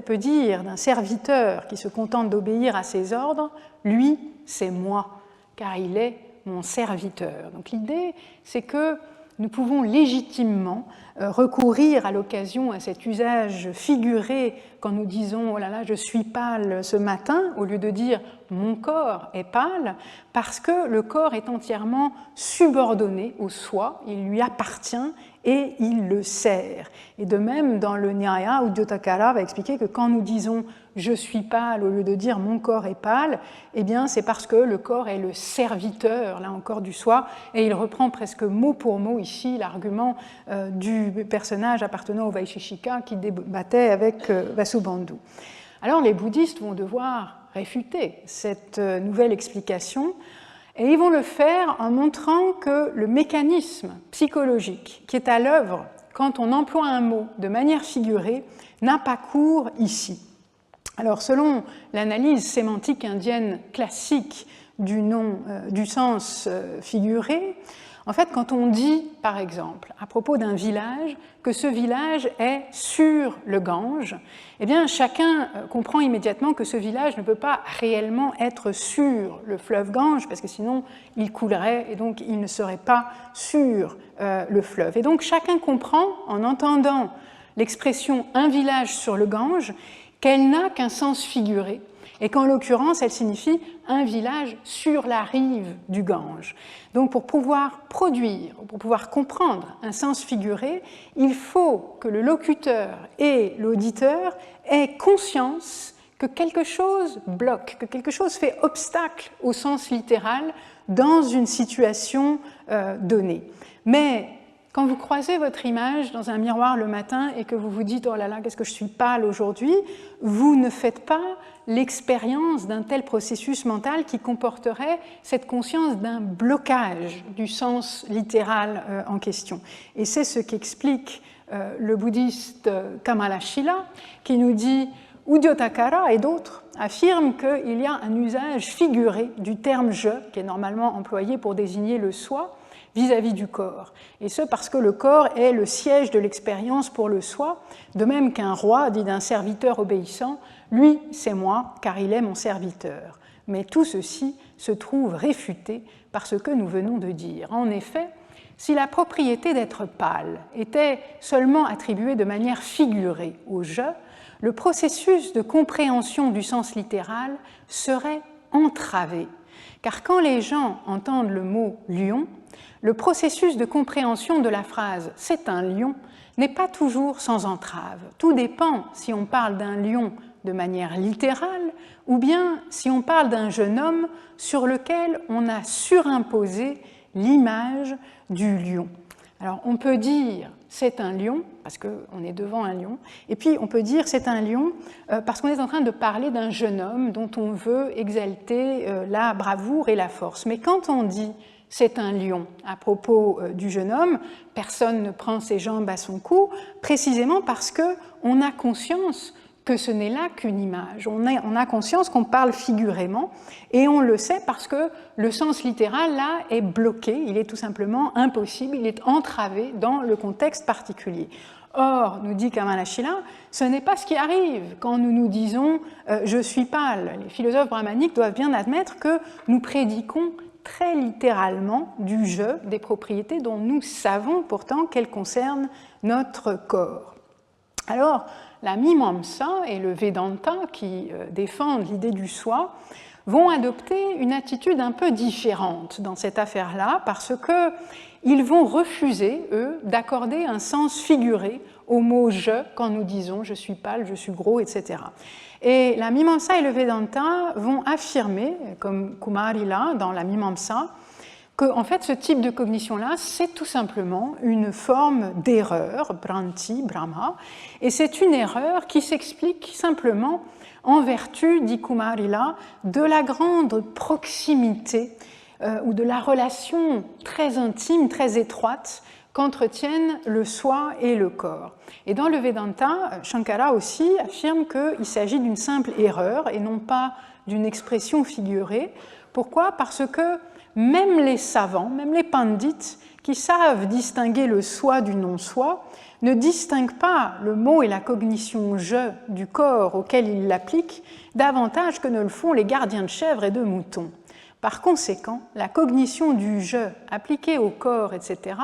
peut dire d'un serviteur qui se contente d'obéir à ses ordres, lui, c'est moi, car il est mon serviteur. Donc l'idée, c'est que nous pouvons légitimement recourir à l'occasion à cet usage figuré quand nous disons « oh là là, je suis pâle ce matin » au lieu de dire « mon corps est pâle » parce que le corps est entièrement subordonné au soi, il lui appartient et il le sert. Et de même, dans le Nyaya, Udyotakara va expliquer que quand nous disons « je suis pâle » au lieu de dire « mon corps est pâle », eh bien c'est parce que le corps est le serviteur, là encore, du soi, et il reprend presque mot pour mot ici l'argument du personnage appartenant au Vaisheshika qui débattait avec Vasubandhu. Alors les bouddhistes vont devoir réfuter cette nouvelle explication, et ils vont le faire en montrant que le mécanisme psychologique qui est à l'œuvre quand on emploie un mot de manière figurée n'a pas cours ici. Alors, selon l'analyse sémantique indienne classique du sens figuré, en fait, quand on dit, par exemple, à propos d'un village, que ce village est sur le Gange, eh bien, chacun comprend immédiatement que ce village ne peut pas réellement être sur le fleuve Gange, parce que sinon, il coulerait et donc il ne serait pas sur le fleuve. Et donc, chacun comprend, en entendant l'expression « un village sur le Gange », qu'elle n'a qu'un sens figuré, et qu'en l'occurrence, elle signifie un village sur la rive du Gange. Donc pour pouvoir produire, pour pouvoir comprendre un sens figuré, il faut que le locuteur et l'auditeur aient conscience que quelque chose bloque, que quelque chose fait obstacle au sens littéral dans une situation donnée. Mais quand vous croisez votre image dans un miroir le matin et que vous vous dites « oh là là, qu'est-ce que je suis pâle aujourd'hui », vous ne faites pas l'expérience d'un tel processus mental qui comporterait cette conscience d'un blocage du sens littéral en question. Et c'est ce qu'explique le bouddhiste Kamalashila, qui nous dit « Udyotakara et d'autres affirment qu'il y a un usage figuré du terme « je », qui est normalement employé pour désigner le soi, vis-à-vis du corps. Et ce parce que le corps est le siège de l'expérience pour le soi, de même qu'un roi dit d'un serviteur obéissant « lui, c'est moi, car il est mon serviteur ». Mais tout ceci se trouve réfuté par ce que nous venons de dire. En effet, si la propriété d'être pâle était seulement attribuée de manière figurée au « je », le processus de compréhension du sens littéral serait entravé. Car quand les gens entendent le mot « lion », le processus de compréhension de la phrase « c'est un lion » n'est pas toujours sans entrave. Tout dépend si on parle d'un lion de manière littérale ou bien si on parle d'un jeune homme sur lequel on a surimposé l'image du lion. Alors on peut dire « c'est un lion » parce qu'on est devant un lion, et puis on peut dire « c'est un lion » parce qu'on est en train de parler d'un jeune homme dont on veut exalter la bravoure et la force. Mais quand on dit c'est un lion à propos du jeune homme, personne ne prend ses jambes à son cou, précisément parce qu'on a conscience que ce n'est là qu'une image. On a conscience qu'on parle figurément, et on le sait parce que le sens littéral, là, est bloqué, il est tout simplement impossible, il est entravé dans le contexte particulier. Or, nous dit Kamalashila, ce n'est pas ce qui arrive quand nous nous disons « je suis pâle ». Les philosophes brahmaniques doivent bien admettre que nous prédiquons très littéralement du jeu des propriétés dont nous savons pourtant qu'elles concernent notre corps. Alors, la Mimamsa et le Vedanta, qui défendent l'idée du soi, vont adopter une attitude un peu différente dans cette affaire-là, parce qu'ils vont refuser, eux, d'accorder un sens figuré au mot « je » quand nous disons « je suis pâle »,« je suis gros », etc. Et la Mimamsa et le Vedanta vont affirmer, comme Kumarila dans la Mimamsa, que en fait, ce type de cognition-là, c'est tout simplement une forme d'erreur, Bhranti, Brahma, et c'est une erreur qui s'explique simplement en vertu, dit Kumarila, de la grande proximité ou de la relation très intime, très étroite qu'entretiennent le soi et le corps. Et dans le Vedanta, Shankara aussi affirme qu'il s'agit d'une simple erreur et non pas d'une expression figurée. Pourquoi ? Parce que même les savants, même les pandits, qui savent distinguer le soi du non-soi, ne distinguent pas le mot et la cognition « je » du corps auquel ils l'appliquent davantage que ne le font les gardiens de chèvres et de moutons. Par conséquent, la cognition du « je » appliquée au corps, etc.,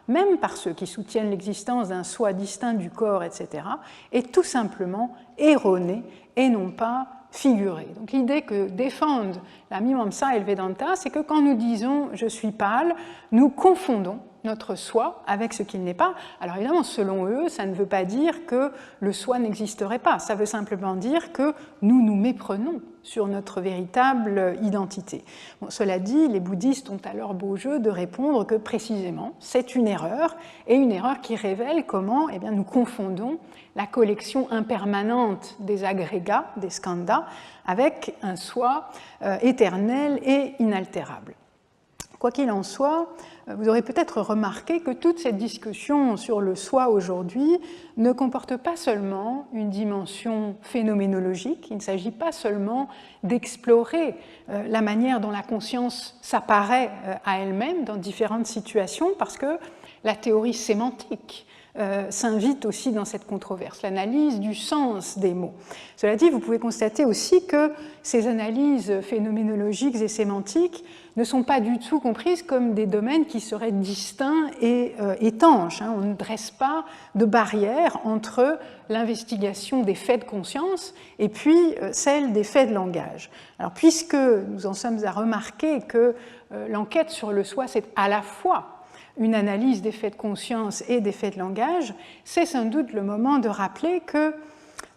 même par ceux qui soutiennent l'existence d'un soi distinct du corps, etc., est tout simplement erronée et non pas figurée. Donc l'idée que défendent la Mimamsa et le Vedanta, c'est que quand nous disons « je suis pâle », nous confondons notre soi avec ce qu'il n'est pas. Alors évidemment, selon eux, ça ne veut pas dire que le soi n'existerait pas, ça veut simplement dire que nous nous méprenons sur notre véritable identité. Bon, cela dit, les bouddhistes ont alors beau jeu de répondre que précisément, c'est une erreur, et une erreur qui révèle comment nous confondons la collection impermanente des agrégats, des skandhas, avec un soi éternel et inaltérable. Quoi qu'il en soit, vous aurez peut-être remarqué que toute cette discussion sur le soi aujourd'hui ne comporte pas seulement une dimension phénoménologique, il ne s'agit pas seulement d'explorer la manière dont la conscience s'apparaît à elle-même dans différentes situations, parce que la théorie sémantique s'invite aussi dans cette controverse, l'analyse du sens des mots. Cela dit, vous pouvez constater aussi que ces analyses phénoménologiques et sémantiques ne sont pas du tout comprises comme des domaines qui seraient distincts et étanches. On ne dresse pas de barrière entre l'investigation des faits de conscience et puis celle des faits de langage. Alors, puisque nous en sommes à remarquer que l'enquête sur le soi, c'est à la fois une analyse des faits de conscience et des faits de langage, c'est sans doute le moment de rappeler que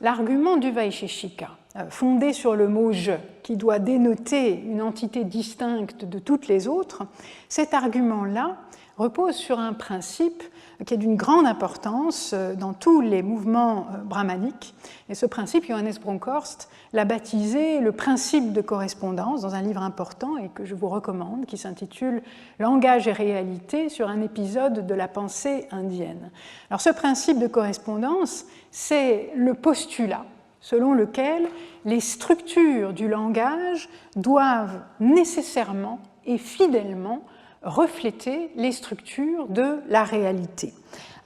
l'argument du Vaisheshika, fondé sur le mot « je », qui doit dénoter une entité distincte de toutes les autres, cet argument-là repose sur un principe qui est d'une grande importance dans tous les mouvements brahmaniques. Et ce principe, Johannes Bronkhorst l'a baptisé le principe de correspondance dans un livre important et que je vous recommande, qui s'intitule « Langage et réalité » sur un épisode de la pensée indienne. Alors ce principe de correspondance, c'est le postulat selon lequel les structures du langage doivent nécessairement et fidèlement refléter les structures de la réalité.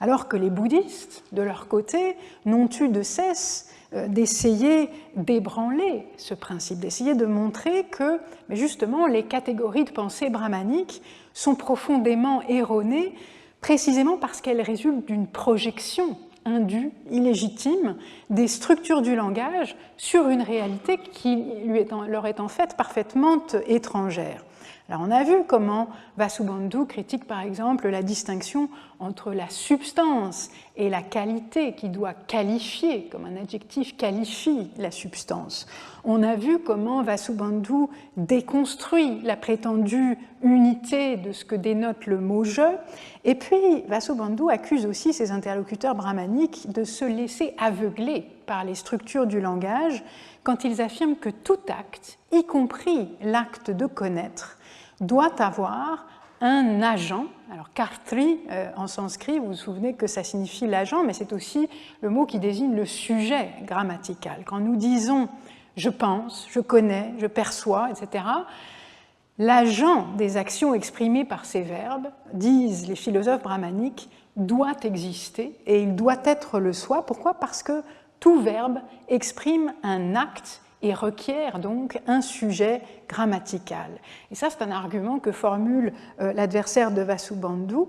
Alors que les bouddhistes, de leur côté, n'ont eu de cesse d'essayer d'ébranler ce principe, d'essayer de montrer que justement les catégories de pensée brahmaniques sont profondément erronées, précisément parce qu'elles résultent d'une projection indue, illégitime, des structures du langage sur une réalité qui leur est en fait parfaitement étrangère. Alors on a vu comment Vasubandhu critique par exemple la distinction entre la substance et la qualité qui doit qualifier, comme un adjectif qualifie la substance. On a vu comment Vasubandhu déconstruit la prétendue unité de ce que dénote le mot « je ». Et puis Vasubandhu accuse aussi ses interlocuteurs brahmaniques de se laisser aveugler par les structures du langage quand ils affirment que tout acte, y compris l'acte de connaître, doit avoir un agent. Alors kartri en sanskrit, vous vous souvenez que ça signifie l'agent, mais c'est aussi le mot qui désigne le sujet grammatical. Quand nous disons je pense, je connais, je perçois, etc., l'agent des actions exprimées par ces verbes, disent les philosophes brahmaniques, doit exister et il doit être le soi. Pourquoi ? Parce que tout verbe exprime un acte et requiert donc un sujet grammatical. Et ça, c'est un argument que formule l'adversaire de Vasubandhu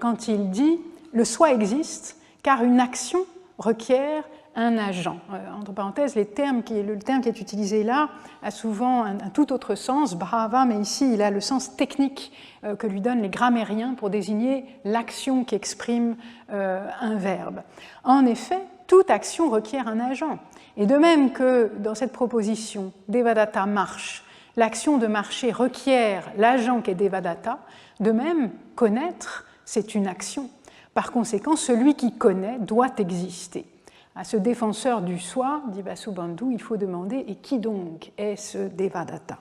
quand il dit « le soi existe car une action requiert un agent ». Entre parenthèses, le terme qui est utilisé là a souvent un tout autre sens, bhava, mais ici il a le sens technique que lui donnent les grammairiens pour désigner l'action qui exprime un verbe. En effet, toute action requiert un agent. Et de même que dans cette proposition, Devadatta marche, l'action de marcher requiert l'agent qui est Devadatta, de même, connaître, c'est une action. Par conséquent, celui qui connaît doit exister. À ce défenseur du soi, dit Vasubandhu, il faut demander « et qui donc est ce Devadatta ?»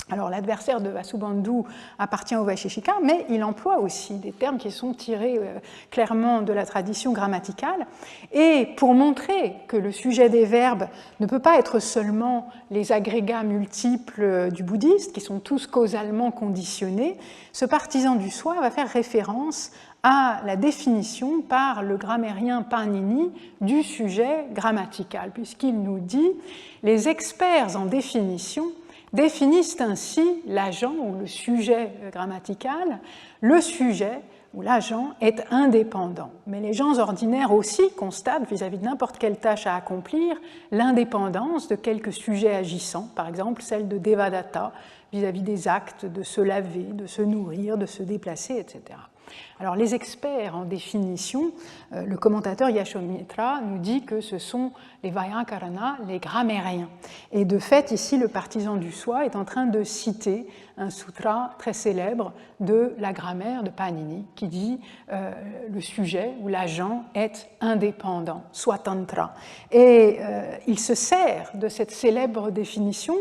Alors l'adversaire de Vasubandhu appartient au Vaisheshika, mais il emploie aussi des termes qui sont tirés clairement de la tradition grammaticale. Et pour montrer que le sujet des verbes ne peut pas être seulement les agrégats multiples du bouddhiste, qui sont tous causalement conditionnés, ce partisan du soi va faire référence à la définition par le grammairien Panini du sujet grammatical, puisqu'il nous dit « les experts en définition définissent ainsi l'agent ou le sujet grammatical. Le sujet ou l'agent est indépendant. Mais les gens ordinaires aussi constatent, vis-à-vis de n'importe quelle tâche à accomplir, l'indépendance de quelques sujets agissants, par exemple celle de Devadatta, vis-à-vis des actes de se laver, de se nourrir, de se déplacer, etc. » Alors les experts en définition, le commentateur Yashomitra nous dit que ce sont les Vyakarana, les grammairiens. Et de fait, ici, le partisan du soi est en train de citer un sutra très célèbre de la grammaire de Panini qui dit le sujet ou l'agent est indépendant, swatantra. Et il se sert de cette célèbre définition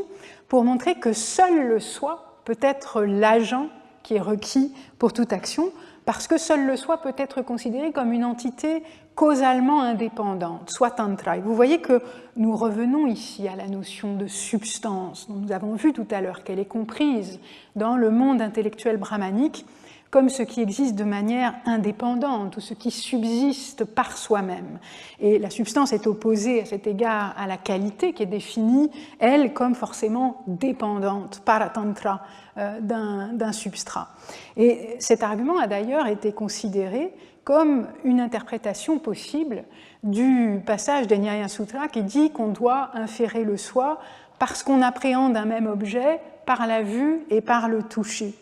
pour montrer que seul le soi peut être l'agent qui est requis pour toute action, parce que seul le soi peut être considéré comme une entité causalement indépendante, swatantra. Et vous voyez que nous revenons ici à la notion de substance, dont nous avons vu tout à l'heure qu'elle est comprise dans le monde intellectuel brahmanique comme ce qui existe de manière indépendante ou ce qui subsiste par soi-même. Et la substance est opposée à cet égard à la qualité qui est définie, elle, comme forcément dépendante, paratantra, d'un substrat. Et cet argument a d'ailleurs été considéré comme une interprétation possible du passage des Nyaya Sutras qui dit qu'on doit inférer le soi parce qu'on appréhende un même objet par la vue et par le toucher.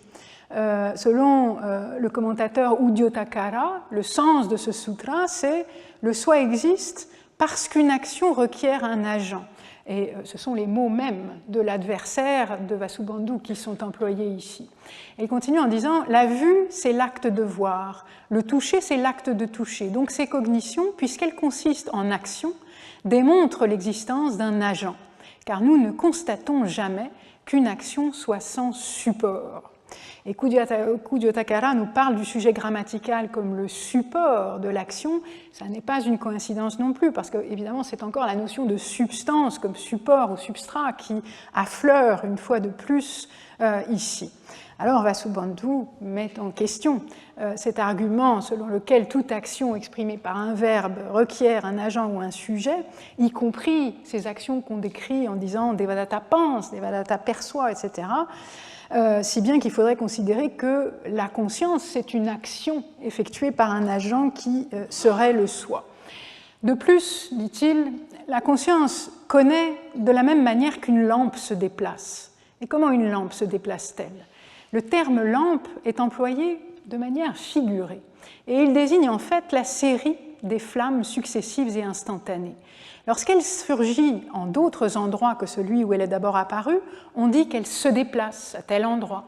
Selon le commentateur Udyotakara, le sens de ce sutra, c'est le soi existe parce qu'une action requiert un agent. Et ce sont les mots mêmes de l'adversaire de Vasubandhu qui sont employés ici. Et il continue en disant « la vue, c'est l'acte de voir, le toucher, c'est l'acte de toucher. Donc ces cognitions, puisqu'elles consistent en action, démontrent l'existence d'un agent, car nous ne constatons jamais qu'une action soit sans support. » Et Udyotakara nous parle du sujet grammatical comme le support de l'action. Ça n'est pas une coïncidence non plus, parce que évidemment c'est encore la notion de substance comme support ou substrat qui affleure une fois de plus ici. Alors Vasubandhu met en question cet argument selon lequel toute action exprimée par un verbe requiert un agent ou un sujet, y compris ces actions qu'on décrit en disant Devadatta pense, Devadatta perçoit, etc., si bien qu'il faudrait considérer que la conscience, c'est une action effectuée par un agent qui serait le soi. De plus, dit-il, la conscience connaît de la même manière qu'une lampe se déplace. Et comment une lampe se déplace-t-elle ? Le terme lampe est employé de manière figurée, et il désigne en fait la série des flammes successives et instantanées. Lorsqu'elle surgit en d'autres endroits que celui où elle est d'abord apparue, on dit qu'elle se déplace à tel endroit.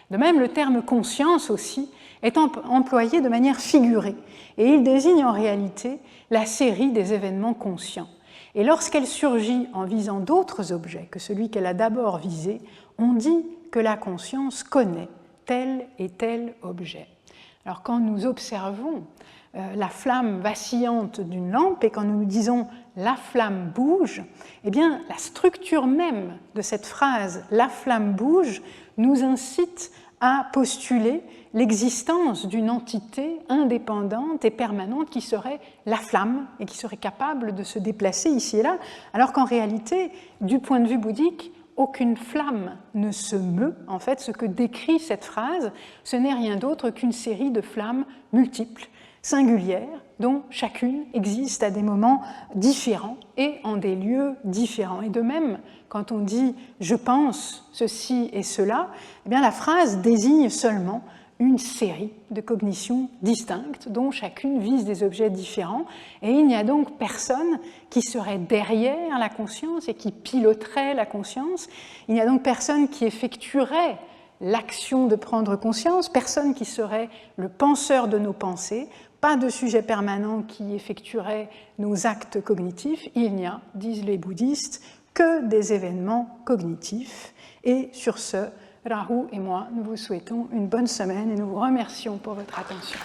De même, le terme conscience aussi est employé de manière figurée, et il désigne en réalité la série des événements conscients. Et lorsqu'elle surgit en visant d'autres objets que celui qu'elle a d'abord visé, on dit que la conscience connaît tel et tel objet. Alors quand nous observons la flamme vacillante d'une lampe et quand nous nous disons « la flamme bouge », eh bien la structure même de cette phrase « la flamme bouge » nous incite à postuler l'existence d'une entité indépendante et permanente qui serait la flamme et qui serait capable de se déplacer ici et là, alors qu'en réalité, du point de vue bouddhique, aucune flamme ne se meut. En fait, ce que décrit cette phrase, ce n'est rien d'autre qu'une série de flammes multiples, singulières, dont chacune existe à des moments différents et en des lieux différents. Et de même, quand on dit « je pense ceci et cela », eh bien, la phrase désigne seulement une série de cognitions distinctes dont chacune vise des objets différents, et il n'y a donc personne qui serait derrière la conscience et qui piloterait la conscience, il n'y a donc personne qui effectuerait l'action de prendre conscience, personne qui serait le penseur de nos pensées, pas de sujet permanent qui effectuerait nos actes cognitifs, il n'y a, disent les bouddhistes, que des événements cognitifs. Et sur ce, Rahu et moi, nous vous souhaitons une bonne semaine et nous vous remercions pour votre attention.